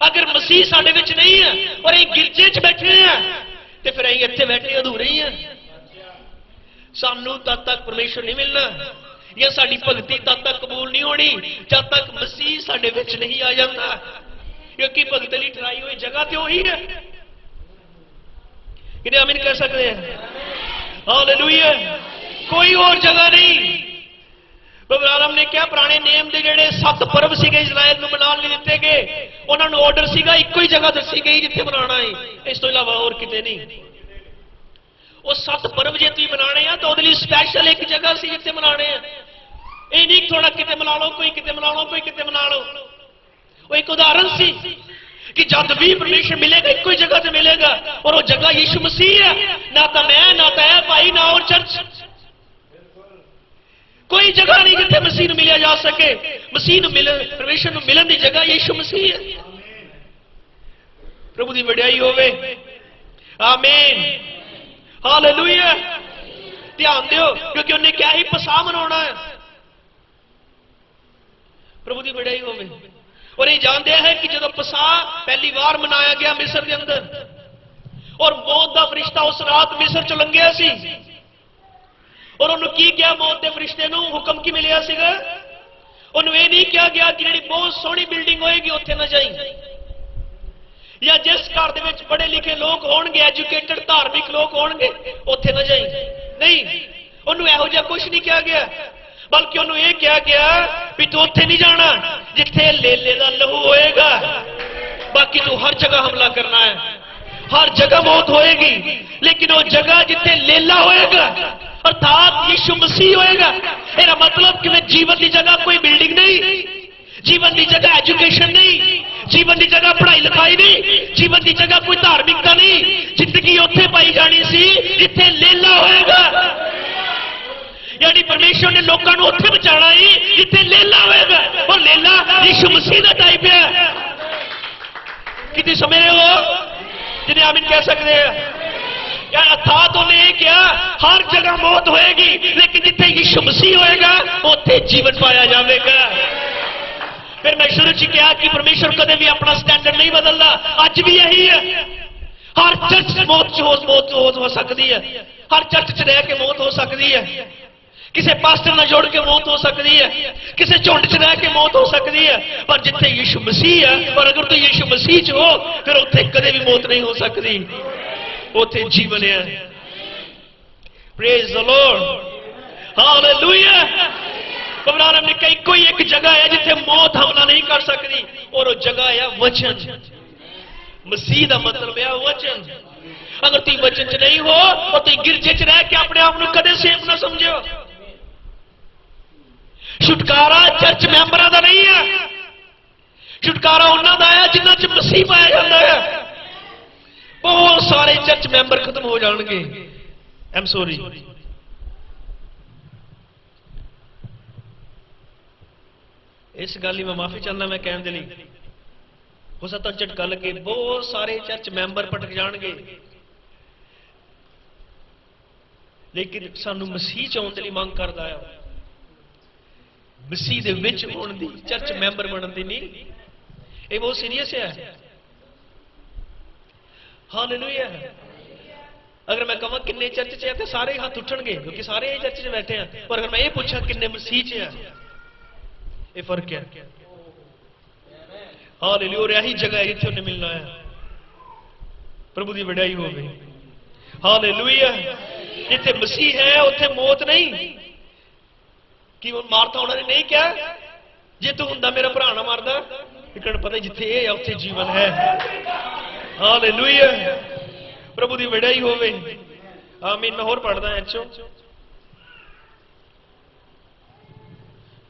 अगर मसीह साडे विच नहीं है और यही गिरजे च बैठे हैं तो फिर अं इत्थे बैठे अधूरे ही हैं। सानू तद तक परमेश्वर नहीं मिलना या साडी भगती तद तक कबूल नहीं होनी जब तक मसीह साडे विच नहीं आ जाता, क्योंकि भगत लई ठहराई हुई जगह तो वही है। कि आमीन कह सकते हैं? हालेलुया। कोई और जगह नहीं। बाबा आलम ने क्या पुराने नियम के जेडे 7 पर्व सीगे इजराइल को मनाने दिते गए, उन्होंने ऑर्डर सीगा एको ही जगह दसी गई जिथे मनाना है, इस तो इलावा और किते नहीं। वो 7 पर्व जे तुम मनाने हैं तो वो स्पैशल एक जगह से जिथे मनाने हैं। ये नहीं थोड़ा किते मना लो, कोई किते मना लो, कोई किते मना लो। वो एक उदाहरण सी कि जब भी परमेश्वर मिलेगा एक ही जगह से मिलेगा और वो जगह यीशु मसीह है। ना तो मैं, ना तो है भाई, ना और चर्च। कोई जगह नहीं जिथे मसीह को मिलिया जा सके। मसीह को मिले, परमेश्वर को मिलन की जगह यीशु मसीह है। प्रभु की वडियाई होवे। आमीन। हालेलुया। ध्यान दियो, क्योंकि उन्हें क्या ही पसाह मनाना है। प्रभु की वडियाई होवे। और ये जानते हैं कि जब पसाह पहली बार मनाया गया मिस्र के अंदर और मौत का फरिश्ता उस रात मिस्र चो लंघिया सी और उन्होंने की किया, मौत के फरिश्ते को हुक्म की मिलिया सीगा, उन्होंने ये नहीं कहा गया कि जी बहुत सोहनी बिल्डिंग होएगी उत्थे ना जाई, या जिस घर दे विच पढ़े लिखे लोग होणगे, एजुकेटेड धार्मिक लोग होणगे, उत्थे ना जाई। नहीं, उन्होंने इहो जिहा कुछ नहीं कहा गया, बल्कि उन्होंने यह कहा गया भी तू उत्थे नहीं जाना जिथे लेले का लहू होएगा। बाकी तू हर जगह हमला करना है, हर जगह मौत होएगी, लेकिन वो जगह जिथे लेला होएगा अर्थात यीशु मसीह होएगा। मेरा मतलब कि जीवन की जगह कोई बिल्डिंग नहीं, जीवन की जगह एजुकेशन नहीं, जीवन की जगह पढ़ाई लिखाई नहीं, जीवन की जगह कोई धार्मिकता नहीं। जिंदगी उत्थे पाई जानी सी जिथे लेला होएगा। यानी परमेश्वर ने लोगों को उत्थे बचाना ही जिथे लेला होएगा, और लेला यीशु मसीह का टाइप है। कितनी समझ रहे हो? जिन्हें आमीन कह सकते हैं। यार अर्थात उन्हें क्या हर जगह मौत होएगी, लेकिन जिथे यीशु मसीह होएगा उत्थे जीवन पाया जाएगा। फिर मैं शुरू से कहा कि परमेश्वर कदे भी अपना स्टैंडर्ड नहीं बदलता, अज भी यही है। हर चर्च मौत हो सकती है, हर चर्च च रह के मौत हो सकती है, किसी पास्टर ना जोड़ के मौत हो सकती है, किसी झुंड च रह के मौत हो सकती है, पर जिथे यीशु मसीह है और अगर तो यीशु मसीह च हो फिर उत्थे कदे भी मौत नहीं हो सकती, उत्थे जीवन है। Praise the Lord. हालेलुया। पवित्र ने कही कोई एक जगह है जिथे मौत हमला नहीं कर सकती और वो जगह है वचन। मसीह का मतलब है वचन। अगर तुम वचन च नहीं हो और तुम गिरजे च रह के अपने आप को कदे सेफ ना समझो। छुटकारा चर्च मैंबरों का नहीं है, छुटकारा उन्होंने का है जिन्हों च मसीह पाया जाता है। बहुत सारे चर्च मैंबर खत्म हो जाएंगे। I am sorry. इस गल की मैं माफी चाहता, मैं कहने लिए हो सकता झटका लगे, बहुत सारे चर्च मैंबर भटक जाएंगे, लेकिन सानू मसीह च आउण दी मंग करदा है। मसीह दे विच होण दी, चर्च मैंबर बनन दी नहीं। ये बहुत सीरियस है। हालेलुया। अगर मैं कहूँ किन्ने चर्च च है तो सारे हाथ उठणगे, क्योंकि सारे चर्च च बैठे हैं। पर अगर मैं ये पूछा किन्ने मसीह च है, ये फर्क है। हालेलुया। और यही जगह है जिथे उन्हें मिलना है। प्रभु की वडियाई होवे। हालेलुया। जिथे मसीह है उत्थे मौत नहीं। कि मारता उन्होंने नहीं क्या, जे तू हुंदा मेरा भरा ना मारदा, लेकिन पता जिथे ये है उत्थे जीवन है। हालेलुया। प्रभु की वड़ाई होवे। आमीन। मैं होर पढ़दा ऐचो।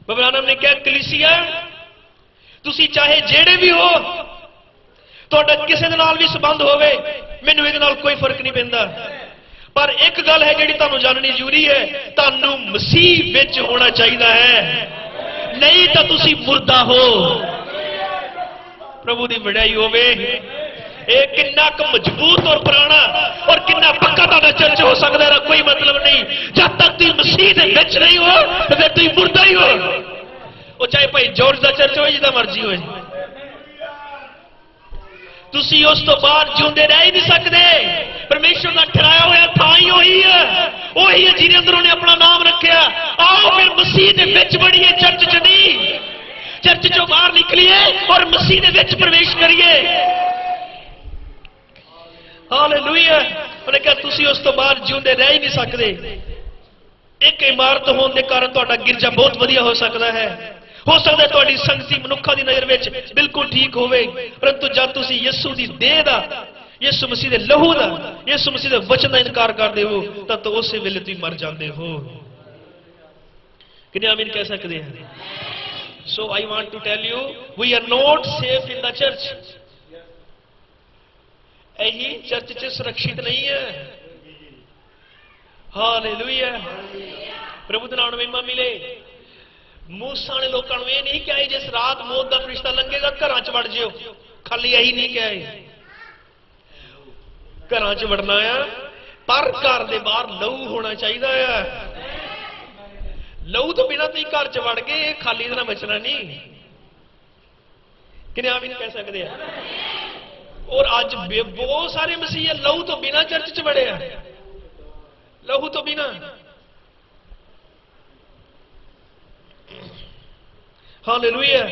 बबरानम ने कहा कलीसिया तुसी चाहे जेड़े भी हो, तुहाडा किसे दे नाल भी संबंध होवे, मैनूं इहदे नाल कोई फर्क नहीं पैंदा, पर एक गल है जिहड़ी तुहानूं जाननी जरूरी है, तुहानूं मसीह विच होना चाहिदा है, नहीं तो तुसी मुर्दा हो। प्रभु की वड़ाई होवे। ये कितना मजबूत और पुराना और कितना पक्का तुहाडा चर्च हो सकता है, कोई मतलब नहीं। जब तक तुम मसीह दे विच नहीं हो तो फिर तुम मुर्दा ही हो। वो चाहे भाई जॉर्ज का चर्च हो जिदा मर्जी हो, तुसी उस तो बाद जिउंदे रह ही नहीं सकते। परमेश्वर का ठहराया हुआ थां ही वही है जिन्हें अंदर उन्हें अपना नाम रखा। आओ फिर मसीह दे विच बढ़िए, चर्च च नहीं, चर्च चो बाहर निकलिए और मसीह दे विच प्रवेश करिए। हालेलुया। उन्हें कहा तुसी उस तो बाद जिउंदे रह ही नहीं सकते। एक इमारत होने के कारण तुहाडा गिरजा बहुत वधिया हो सकता है, हो सकता है तुहाडी संगति मनुखा की नज़र में बिल्कुल ठीक होवे, परंतु जब तुसी यीशु की देह दा, यीशु मसीह के लहू दा, यीशु मसीह के वचन का इनकार करते हो तो उस वेले तुम मर जाते हो। कितने आमीन कह सकते हैं? So I want to tell you we are not safe in the church. यही चर्च च सुरक्षित नहीं है। हालेलुया। प्रभु के नाम महिमा मिले। मूसा ने लोगों को यह नहीं कहा जिस रात मौत का फरिश्ता लंघेगा घर च वड़ जियो, खाली यही नहीं कहा घर च वड़ना है, पर घर के बाहर लहू होना चाहिए। लहू तो बिना तुम घर च वड़ गए, खाली इतना बचना नहीं। किने आमीन कह सकते हैं? और आज बहुत सारे मसीह लहू तो बिना चर्च च वड़े हैं, लहू तो बिना। हालेलुया।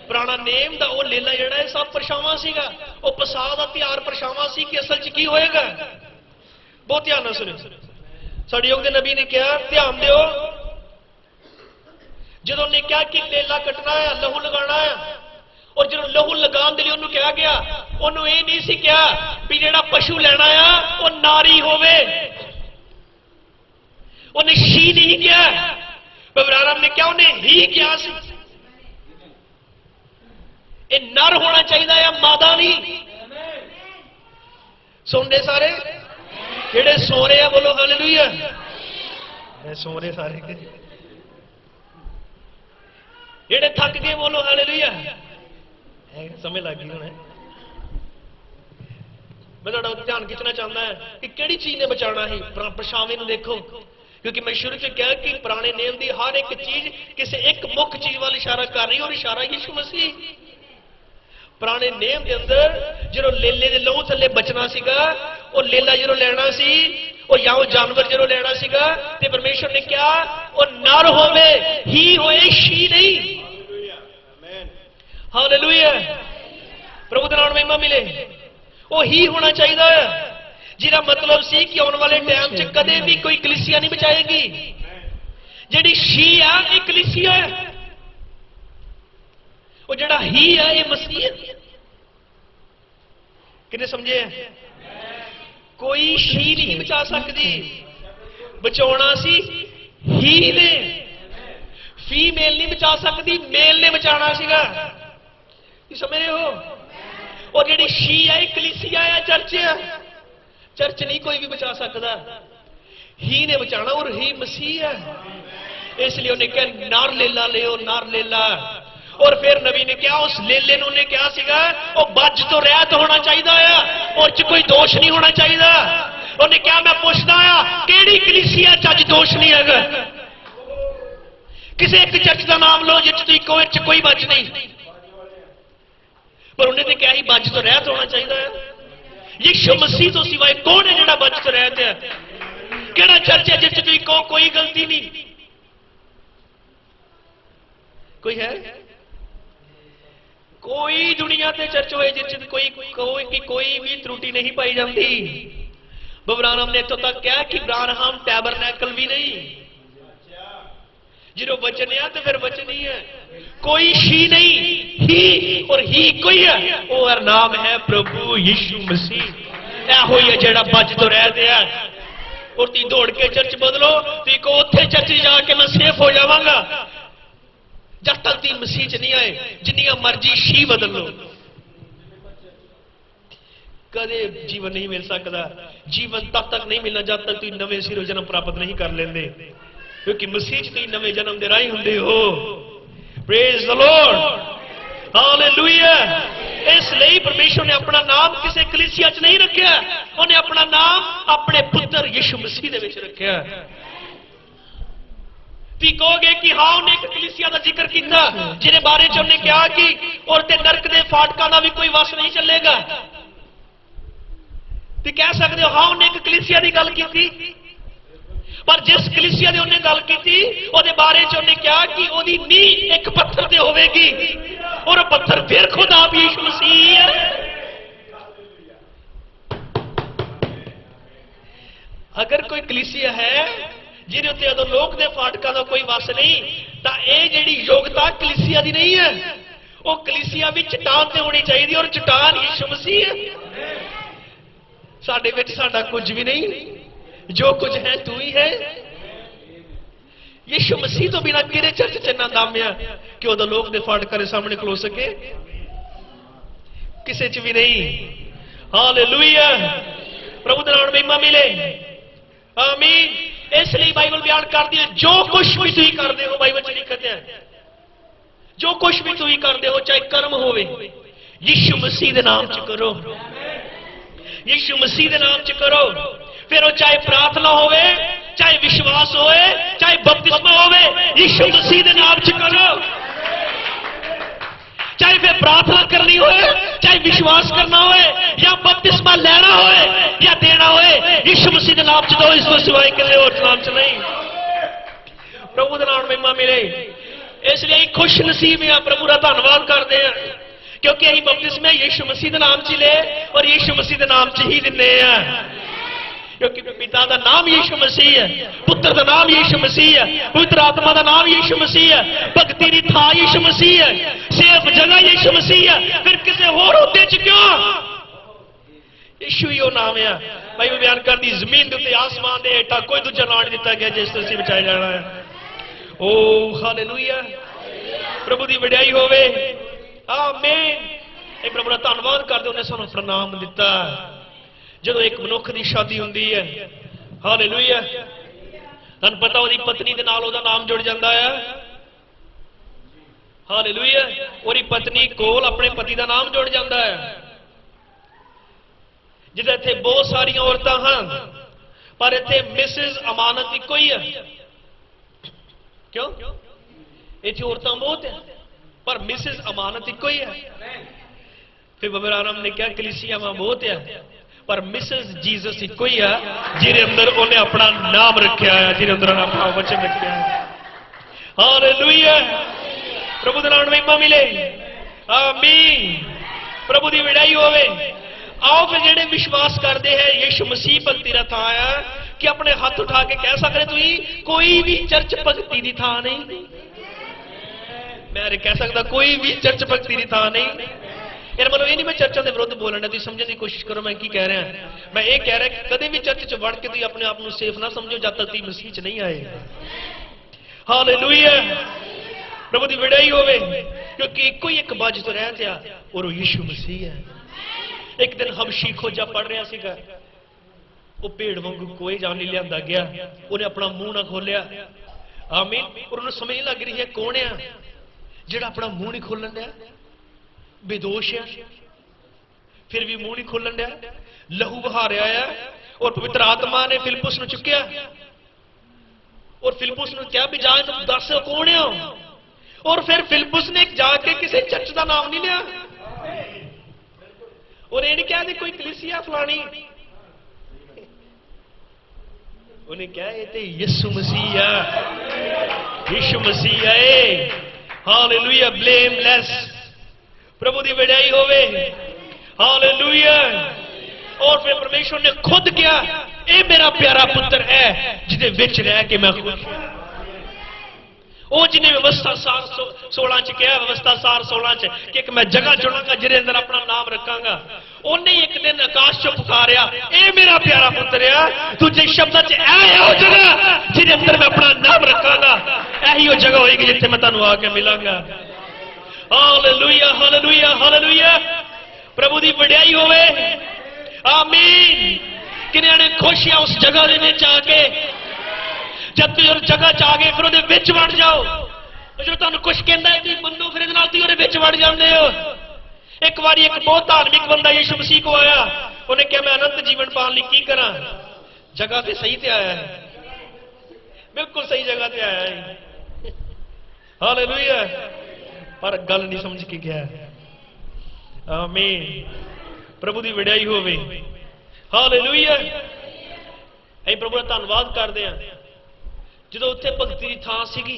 पुराना नेम दा वो लेला जिहड़ा है सब परछावां सीगा, वो पसाह दा त्यार परछावां सी कि असल च की होएगा। बहुत ध्यान नाल सुनियो। साडे योग दे नबी ने कहा, ध्यान दिओ, जदों ने कहा कि लेला कटना है, लहू लगाना है, और जो लहू लगाने के लिए उन्होंने कहा गया, उन्होंने ये नहीं सी कहा भी जेड़ा पशु लेना है वो नारी होवे, उन्हें शी नहीं किया। बबराराम ने क्या उन्हें ही किया सी। ये नर होना चाहिए या मादा नहीं। सुनते सारे जेड़े सो रहे हैं बोलो हालेलुया। सो रहे सारे जेड़े थक गए बोलो हालेलुया। समझ लग गई होना। मैं थोड़ा ध्यान खिंचना चाहता है कि किहड़ी चीज ने बचाना है। परछावे नूं देखो, क्योंकि मैं शुरू से कहा कि पुराने नियम की हर एक चीज किसी एक मुख्य चीज वाल इशारा कर रही, और इशारा यीशु मसीह। पुराने नियम के अंदर जो लेले दे लहू थले बचना सीगा, वो लेला जो लेना सी, वो या वो जानवर जो लेना सीगा, ते परमेश्वर ने क्या वो नर होवे, ही होए, शी नहीं। हालेलुया। प्रभु के नाम में महिमा मिले। वो ही होना चाहिए, जिहदा मतलब सी कि आने वाले टाइम च कदे भी कोई कलीसिया नहीं बचाएगी। जिहड़ी शी है ये कलीसिया है, वो जिहड़ा ही है ये मसीह है। किने समझे? कोई शी नहीं बचा सकती, बचाना सी ही ने। फीमेल नहीं बचा सकती, मेल ने बचाना सीगा। समझ रहे हो? और जिहड़ी शी है कलीसिया है, चर्च है। चर्च नहीं कोई भी बचा सकता, ही ने बचाना, और ही मसीह है। इसलिए उन्हें क्या नर लेला लियो, नर लेला। और फिर नबी ने क्या उस लेले ने उन्हें क्या सीगा, वो बज तो रहत होना चाहिए है, और च कोई दोष नहीं होना चाहिए। उन्हें क्या मैं पूछता है केड़ी कलीसिया च दोष नहीं है? किसी एक चर्च का नाम लो जिस कोई बज नहीं, पर उन्हें तो क्या ही बज तो रहत होना चाहिए है। यीशु मसीह तो सिवाय कौन है जिहड़ा बज तो रहत है? किहड़ा चर्च है जिस तुसीं कहो कोई गलती नहीं? कोई है? कोई दुनिया ते चर्च होए जिस कोई भी त्रुटि नहीं पाई जाती। बबरानम ने इतों तक कहा कि ब्रानहम टैबरनैकल भी नहीं, जो वचन है तो फिर वचन ही है, कोई शी नहीं, ही और ही कोई है, और नाम है प्रभु यीशु मसीह। एहो ही है जेड़ा बच तो रहते हैं। और ती दौड़ के चर्च बदलो, ती को उत्थे चर्च जाके मैं सेफ हो जावांगा, जब तक ती मसीह च नहीं आए जिन्नियां मर्जी शी बदल लो, कदे जीवन नहीं मिल सकता। जीवन तब तक नहीं मिलना जब तक तुम नवे सिरों जन्म प्राप्त नहीं कर लेंदे, क्योंकि मसीह च तुम नवे जन्म दे राही हुंदे हो। Praise the Lord, hallelujah. इसलिए परमेश्वर ने अपना नाम किसी कलीसिया च नहीं रखा, उन्हें अपना नाम अपने पुत्र यीशु मसीह दे विच रखा। तुम कहोगे कि हाँ उन्हें एक कलीसिया का जिक्र किया जिन्हें बारे च उन्हें कहा कि और ते नरक दे फाटकां दा भी कोई वस नहीं चलेगा। तो कह सकते हो हाँ उन्हें एक कलीसिया की गल की, पर जिस कलीसिया की उन्हें गल की ਉਹਦੇ बारे च उन्हें कहा कि ਉਹਦੀ नींह एक पत्थर ते होवेगी, और पत्थर फिर खुद आप यीशु मसीह है। अगर कोई कलीसिया है जिन्हें उत्ते अधोलोक दे फाटकां दा कोई वस नहीं, तो यह जिहड़ी योग्यता कलीसिया की नहीं है, वो कलीसिया भी चट्टान ते होनी चाहिए, और चट्टान यीशु मसीह है। साडे विच साडा कुछ भी नहीं, जो कुछ है तू ही है। यीशु मसीह तो बिना किरे चर्च च इन्ना दामिया कि उहदा लोक दे फाटकां दे सामने खलो सके, किसे च भी नहीं। हालेलुया, प्रभु दा नाम महिमा मिले, आमीन। इसलिए बाइबल बयान करदी है जो कुछ भी तुसीं करदे हो, बाइबल च लिखित है जो कुछ भी तुसीं करदे हो, चाहे कर्म होवे यीशु मसीह दे नाम च करो, यीशु मसीह के नाम च करो। फिर वो चाहे प्रार्थना होवे, चाहे विश्वास होवे, चाहे बपतिस्मा होवे, यीशु मसीह के नाम च करो। चाहे फिर प्रार्थना करनी होए, चाहे विश्वास करना होए, या बपतिस्मा लेना होए या देना होए, यीशु मसीह के नाम च दो, इस तो सिवाय किसी और नाम च नहीं। प्रभु के नाम महिमा मिले। इसलिए खुश नसीब है, प्रभु का धन्यवाद करते हैं, क्योंकि अं बपतिस्मा यीशु मसीह के नाम च ले और यीशु मसीह के नाम च ही दिने, क्योंकि पिता का नाम यीशु मसीह है, पुत्र का नाम यीशु मसीह है, पवित्र आत्मा का नाम यीशु मसीह है, भक्ति की थां यीशु मसीह है, सेफ जगह यीशु मसीह है। फिर किसी होर होते च क्यों, यीशु ही वो नाम है। बाइबल बयान करती जमीन के उत्ते आसमान के हेठा कोई दूजा नाम नहीं दिता गया जिस तरह से बचाया जाना है। ओ हालेलुया, प्रभु की वडियाई होवे, आमीन। एक प्रभु का धन्यवाद करते, उन्हें सानू प्रणाम दिता। जो एक मनुख की शादी होंदी है, हालेलुया, तुहानू पता उसकी पत्नी के नाल उसदा नाम जुड़ जाता है, हालेलुया। उसकी पत्नी कोल अपने पति का नाम जुड़ जाता है। जिद्दां इत्थे बहुत सारिया औरतां हैं, पर इत्थे मिसिज अमानत इक्को ही है। क्यों? इत्थे औरतां बहुत है, पर मिसिज अमानत इक्को ही है। फिर बबरानम ने कहा कलीसियावां बहुत है, पर मिसिज जीसस इक्को ही है, जिहदे अंदर उन्हें अपना नाम रखा है, जिहदे अंदर अपना वचन रखा है। हालेलुया, प्रभु दा नाम महिमा मिले, आमीन। प्रभु की विड़ाई होवे। आओ फिर जेडे विश्वास करते हैं यीशु मसीह भगती का थां है, कि अपने हाथ उठा के कह सकते तुसीं कोई भी चर्च भगती की थां नहीं। मैं कह सकता कोई भी चर्च भगती की थां नहीं। यार मतलब ये नहीं मैं चर्चा के विरुद्ध बोलना, तुम समझने की कोशिश करो मैं की कह रहा। मैं ये कह रहा कि कभी भी चर्च च वड़ के तुम अपने आप को सेफ ना समझो जब तक तुम मसीह च नहीं आए। हालेलुया, प्रभु की विड़ाई होवे, क्योंकि इको ही एक बज तो रह गया और वो यीशु मसीह है। एक दिन हबशी खोजा पढ़ रहा सीगा, वो भेड़ वांगू कोई जान नहीं लिया गया, उन्हें अपना मुंह ना खोलिया, आमीन। और उन्हें समझ लग रही है कौन है जिहड़ा अपना मुंह नहीं खोलन दिया, बेदोष है, फिर भी मुंह नहीं खोलन दिया, लहू बहा रहा है। और पवित्र आत्मा ने फिलिप्पुस नूं चुक्या और फिलिप्पुस नूं कहा भी जा दस कौन है। और फिर फिलिप्पुस ने जाके किसी चर्च का नाम नहीं लिया, और ये नहीं कहा कोई कलीसिया फलानी, उन्हें क्या ये यीशु मसीह है, यीशु मसीह है। हालेलुया, ब्लेमलेस, प्रभु की वडियाई होवे, हालेलुया। और फिर परमेश्वर ने खुद कहा, ये मेरा प्यारा पुत्र है जिदे विच रह के मैं खुश हूं। वो जिन्हें व्यवस्था सार 16 च कहा, व्यवस्था सार 16 च कि एक मैं जगह चुनांगा जिहदे अंदर अपना नाम रखांगा, उन्हें एक दिन आकाश चो पुकारिया, ये मेरा प्यारा पुत्र है। दूजे शब्दों च ऐ जगह जिहदे अंदर मैं अपना नाम रखांगा, यही वो जगह होगी जिथे मैं तुहानू आके मिलांगा। हालेलुया हालेलुया हालेलुया, प्रभु की वडियाई होवे। आमीन। किन्ने ने खुश है उस जगह दे विच आके, जब तुम उस जगह च आ गए फिर उहदे विच वड़ जाओ। जो तुहानू कुछ कहंदा है तुसीं मन्नो, फिर इहदे नाल तुसीं उहदे विच वड़ जांदे हो। एक बार एक बहुत धार्मिक बंदा यीशु मसीह को आया, उन्हें कहा मैं अनंत जीवन पाने की करा। जगह तो सही ते आया है, बिल्कुल सही जगह ते आया है। हालेलुया, पर गल नहीं समझ के गया। आमीन। प्रभु की वडियाई होवे। हालेलुया। असीं प्रभु का धन्नवाद करते हैं जो उत्थे भगती की थां सीगी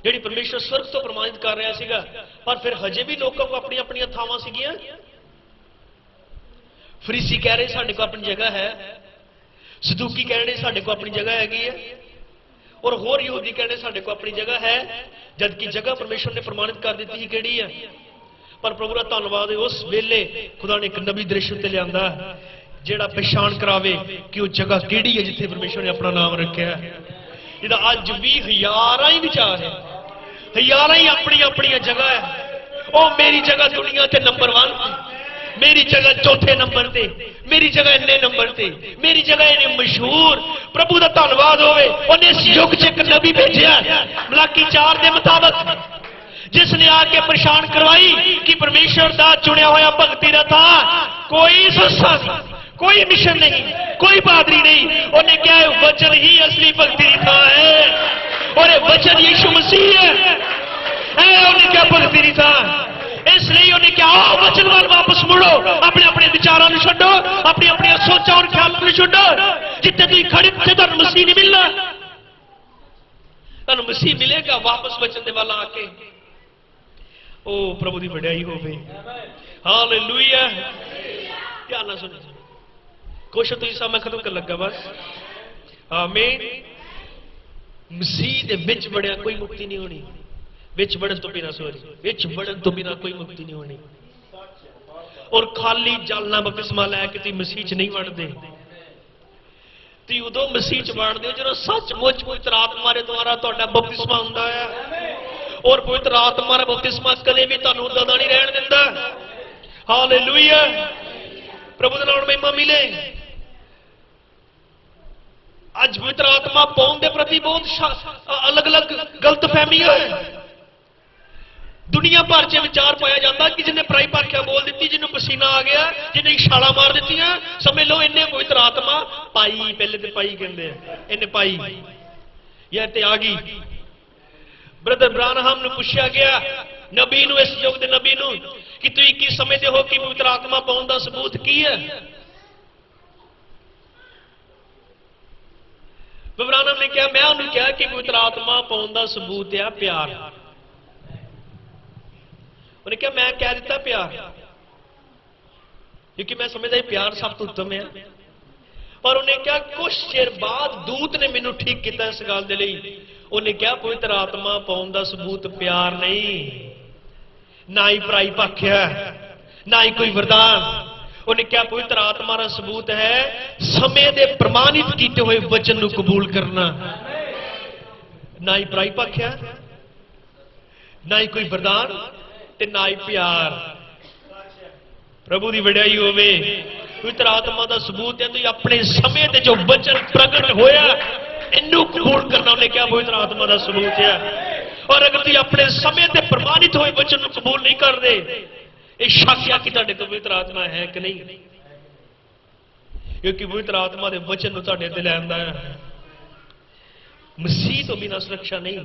जिहड़ी परमेश्वर स्वर्ग तो प्रमाणित कर रहा सीगा, पर फिर हजे भी लोगों को अपनी अपनी थावां सीगियां। फरीसी कह रहे साडे को अपनी जगह है, सदूकी कह रहे साडे को अपनी जगह हैगी है, और होर यहूदी कह रहे साडे को अपनी जगह है, जबकि जगह परमेश्वर ने प्रमाणित कर दी ही किहड़ी है। पर प्रभु का धन्नवाद है, उस वेले खुदा ने एक नबी दृश्य उत्ते लिआंदा जिहड़ा पछाण करावे कि वह जगह किहड़ी है जिथे परमेश्वर ने अपना नाम रखा है। जिहदा अज भी हज़ारां ही विचार है, हज़ारां ही अपनी अपनी जगह है। ओ मेरी जगह दुनिया ते नंबर 1, मेरी जगह चौथे नंबर ते, मेरी जगह इन्ने नंबर ते, मेरी जगह इन्ने मशहूर। प्रभु का धन्नवाद होवे, उन्हें इस युग च एक नबी भेजिया मलाकी 4 के मुताबिक, जिसने आके परेशान करवाई कि परमेश्वर का चुनिया होया भगती रथ कोई संस्था नहीं, कोई मिशन नहीं, कोई बहादुरी नहीं। उन्हें क्या है, वचन ही असली भक्ति था है, और ये वचन यीशु मसीह है। उन्हें क्या भक्ति नहीं था, इसलिए उन्हें क्या आओ वचन वाल वापस मुड़ो, अपने अपने विचारों को छड्डो, अपनी अपनी सोचा और ख्यालों को छड्डो। जितने तुम खड़े थे तुहानू मसीह नहीं मिलना, तुहानू मसीह मिलेगा वापस वचन दे वाल आके। ओ प्रभु की वडियाई होवे। हालेलुया। ध्यान नाल सुनो, कुछ तुसीं सब मैं खत्म कर लगा बस। आमीन। मसीह दे विच वड़िया कोई मुक्ति नहीं होनी, विच वड़न तो बिना सॉरी विच वड़न तो बिना कोई मुक्ति नहीं होनी। और खाली जलना बपतिस्मा लैके तुसीं मसीह च नहीं वड़दे। तुसीं उदों मसीह च वड़दे हो जदों सचमुच पवित्र आत्मा दे द्वारा तुहाडा बपतिस्मा हुंदा है, और पवित्र आत्मा दा बपतिस्मा कदे भी तुहानू उदां दा नहीं रहण दिंदा। हालेलुया। प्रभु दे नाम महिमा मिले। अज पवित्र आत्मा पाउण दे प्रति बहुत अलग अलग गलत फहमियां है। दुनिया भर च विचार पाया जाता कि जिन्हें पराई भाखा बोल दी, जिन्होंने पसीना आ गया, जिन्हें छाला मार दी, समझ लो इन्हें पवित्र आत्मा पाई। पहले तो पाई कहते हैं, इन्हें पाई या ते आ गई। ब्रदर ब्रानहम ने पूछा गया नबी नू, इस युग के नबी नू, कि तुम की समझते हो कि पवित्र आत्मा पाउण दा सबूत की है। ब्रानहम ने कहा, मैं उन्होंने कहा कि पवित्र आत्मा पाउण दा सबूत है प्यार। उन्हें कहा मैं कह दिता प्यार, क्योंकि मैं समझदा प्यार सब तो उत्तम है। पर उन्हें क्या कुछ चिर बाद दूत ने मैनू ठीक किया इस गल दे लई। उन्हें क्या पवित्र आत्मा पाउण दा सबूत प्यार नहीं, ना ही पराई भाख्या, ना ही कोई वरदान। उन्हें क्या पवित्र आत्मा का सबूत है समय दे प्रमाणित किए हुए वचन को कबूल करना, ना ही पराई भाख्या, ना ही कोई वरदान, ते ना ही प्यार। प्रभु की वडियाई होवे। पवित्र आत्मा का सबूत है तो अपने समय ते जो वचन प्रगट होया इनू कबूल करना। उन्हें क्या पवित्र आत्मा का सबूत है। और अगर तुम अपने समय ते प्रमाणित हुए वचन को कबूल नहीं कर दे, ये शक है कि तुहाडे तो पवित्र आत्मा है कि नहीं, क्योंकि पवित्र आत्मा के वचन को तुहाडे ते लैंदा है। मसीह तो बिना सुरक्षा नहीं।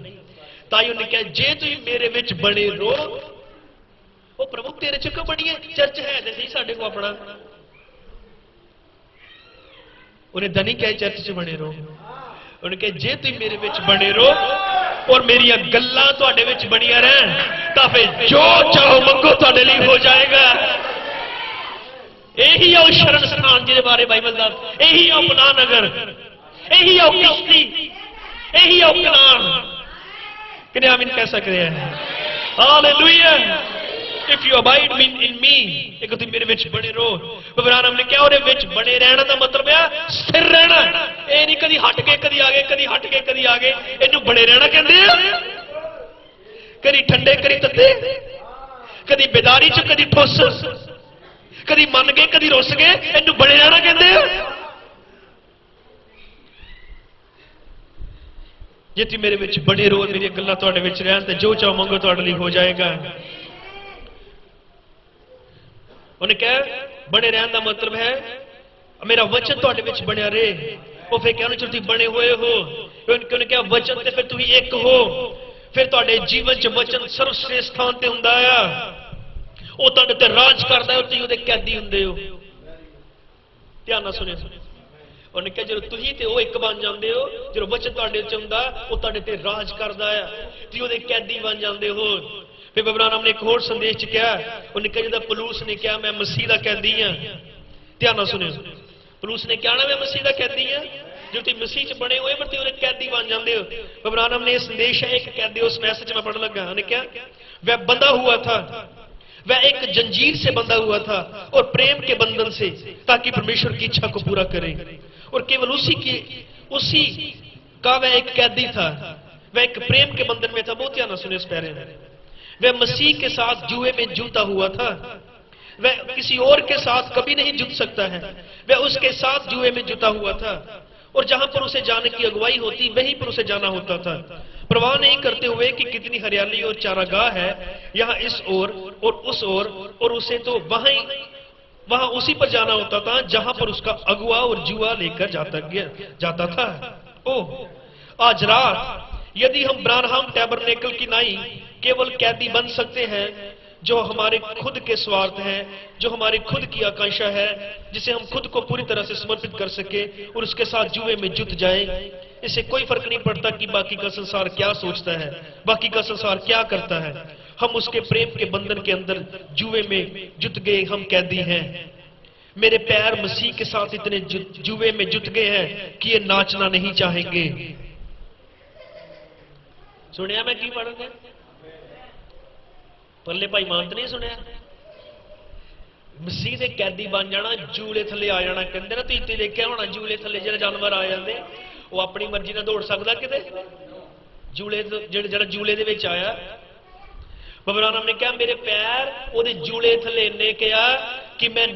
ताई उन्हें कहा जे तुम मेरे विच बने रहो, वो प्रभु तेरे च क्यों बनी है, चर्च है तो सही साडे को अपना। उन्हें दनी कहे चर्च च बने रहो। उन्हें कहा जे तुम मेरे विच बने रहो और मेरिया गल्लां तुहाडे विच बनिया रहन, तां फिर जो चाहो मंगो तुहाडे लई हो जाएगा। यही आओ शरण स्थान जिहदे बारे बाइबल दस, यही आओ पनाह नगर, यही आओ किश्ती, यही आओ कनान। किने आमीन कह सकते हैं? Hallelujah. If you abide in me, एक तुम मेरे विच बने रहो। बबरानम ने क्या ਉਹਦੇ ਵਿੱਚ बने रहना ਦਾ मतलब है स्थिर रहना। ਇਹ नहीं कदी हट के कदी आगे, कदी हट के कदी आगे, ਇਹਨੂੰ बने रहना कहते हैं। कदी ठंडे कदी तत्ते, कदी बेदारी च कदी ठुस, कदी मन गए कदी रुस गए, ਇਹਨੂੰ बने रहना कहते हैं। जे तुम मेरे विच बने रहो, मेरी गल्लां तुहाडे विच रहन ते जो चाहो मंगो तुहाडे लिए हो जाएगा। उन्हें कहा बने रहने का मतलब है मेरा वचन तुहाडे विच बनिया रहे। वो फिर कहना चलो तुम बने हुए हो, उन्हें कहा वचन ते फिर तुम एक हो, फिर तुहाडे जीवन च वचन सर्वश्रेष्ठ स्थान ते हुंदा है, वो तुहाडे ते राज करदा है, तुसीं उहदे कैदी हुंदे हो। ध्यान नाल सुनियो, उन्हें कहा जो तुसीं ते वो एक बन जाते हो, जो वचन तुहाडे च हुंदा वो तुहाडे ते राज करदा है, तुसीं उहदे कैदी बन जाते हो। फिर बबरानम ने एक होर संदेश च कहा, उन्हें कहा जिदा पलूस ने कहा मैं मसीह दा कैदी हां। ध्यान नाल सुनियो, पलूस ने कहा ना मैं मसीह दा कैदी हां। जो तुम मसीह च बने हुए पर तुम कैदी बन जाते हो। बबरानम ने संदेश है एक कैदी, उस मैसेज में पढ़ने लगा। उन्हें क्या वह बंधा हुआ था, वह एक जंजीर से बंधा हुआ था और प्रेम के बंधन से, ताकि परमेश्वर की इच्छा को पूरा करे। और केवल उसी का वह एक कैदी था, वह एक प्रेम के बंधन में था। बहुत ध्यान सुने इस पैरे में, वह मसीह के साथ जुए में जूता हुआ था, वह किसी और के साथ कभी नहीं जुट सकता है, वह उसके साथ जुए में जुटा हुआ था। और जहां पर उसे जाने की अगुवाई होती वहीं पर उसे जाना होता था, परवाह नहीं करते हुए कि कितनी हरियाली और चारागाह है यहाँ इस ओर और उस ओर, और उसे तो वहां उसी पर जाना होता था जहां पर उसका अगुआ और जुआ लेकर जाता था। ओह आज रात यदि हम ब्रानहाम टैबरनेकल की नाई केवल कैदी बन सकते हैं, जो हमारे खुद के स्वार्थ है, जो हमारी खुद की आकांक्षा है, जिसे हम खुद को पूरी तरह से समर्पित कर सके और उसके साथ जुए में जुट जाए, इससे कोई फर्क नहीं पड़ता कि बाकी का संसार क्या सोचता है, बाकी का संसार क्या करता है। हम उसके प्रेम के बंधन के अंदर जुए में जुट गए, हम कैदी हैं। मेरे पैर मसीह के साथ इतने जुए में जुट गए हैं कि ये नाचना नहीं चाहेंगे। सुनिया मैं की पढ़ गया पल्ले भाई मान तो नहीं सुनिया? मसीह दे कैदी बन जाना, जूले थले आ जाना। कहते ना तुम देखिया होना जूले थले जो जानवर आ जाते वो अपनी मर्जी ਨਾਲ दौड़ सकता किते, जूले जो जूले दे विच आया। बबरानम ने कहा मेरे पैर ओदे जूले थले ने कहा कि मैं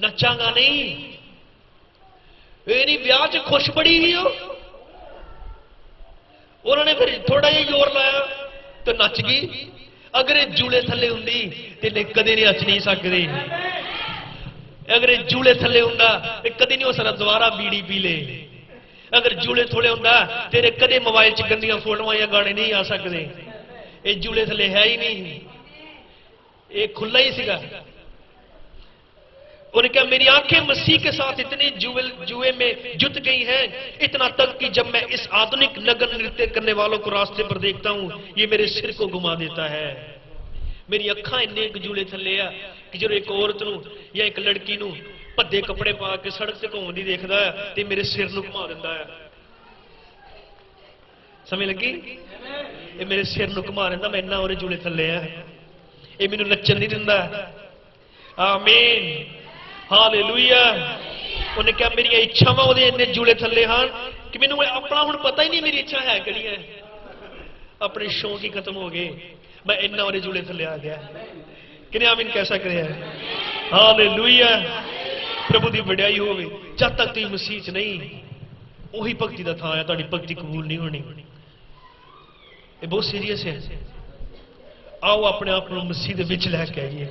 नचांगा नहीं। ये ब्याह च खुश बड़ी ही हो, उन्होंने फिर थोड़ा जिहा जोर लाया तो नच गई। अगर जूले थले हुंदी ते कदे नहीं नच नहीं सकती। अगर जूले थले हुंदा ते कदे नहीं हो सकता दोबारा बीड़ी पी ले। अगर जूले थोड़े हुंदा तेरे कदे मोबाइल च गंदियां फोटोआं या गाने नहीं आ सकते। ये जूले थले है ही नहीं, ये खुला ही सीगा। उन्हें कहा मेरी आंखें मसीह के साथ इतनी जुए में जुट गई हैं, इतना तक कि जब मैं इस आधुनिक नगर नृत्य करने वालों को रास्ते पर देखता हूं ये मेरे सिर को घुमा देता है। मेरी अखां इन्ने जूले थले आ कि जो एक औरत नूं या एक लड़की नूं भद्दे कपड़े पा के सड़क से घूमदी देखदा है ते मेरे सिर नूं घुमा दिंदा है। समझ लगी? ये मेरे सिर नूं घुमा दिंदा, मैं इन्ना ओरे जूले थले आ, ये मैनूं नच्चण नहीं दिंदा। आमीन हालेलुया। उन्हें कहा मेरी इच्छावां ओहदे इन्ने जूले थले हैं कि मैनूं अपना हुण पता ही नहीं मेरी इच्छा है किहड़ी है, अपने शौक ही खत्म हो गए, मैं इन्ना ओहदे जूले थले आ गया। किने आमीन कैसा करे? हालेलुया। प्रभु की वड्याई होवे। जब तक तुसीं मसीह च नहीं, उही भगती का थां है, तुहाडी भगती कबूल नहीं होनी। ये बहुत सीरियस है। आओ अपने आप को मसीह दे विच लैके आइए।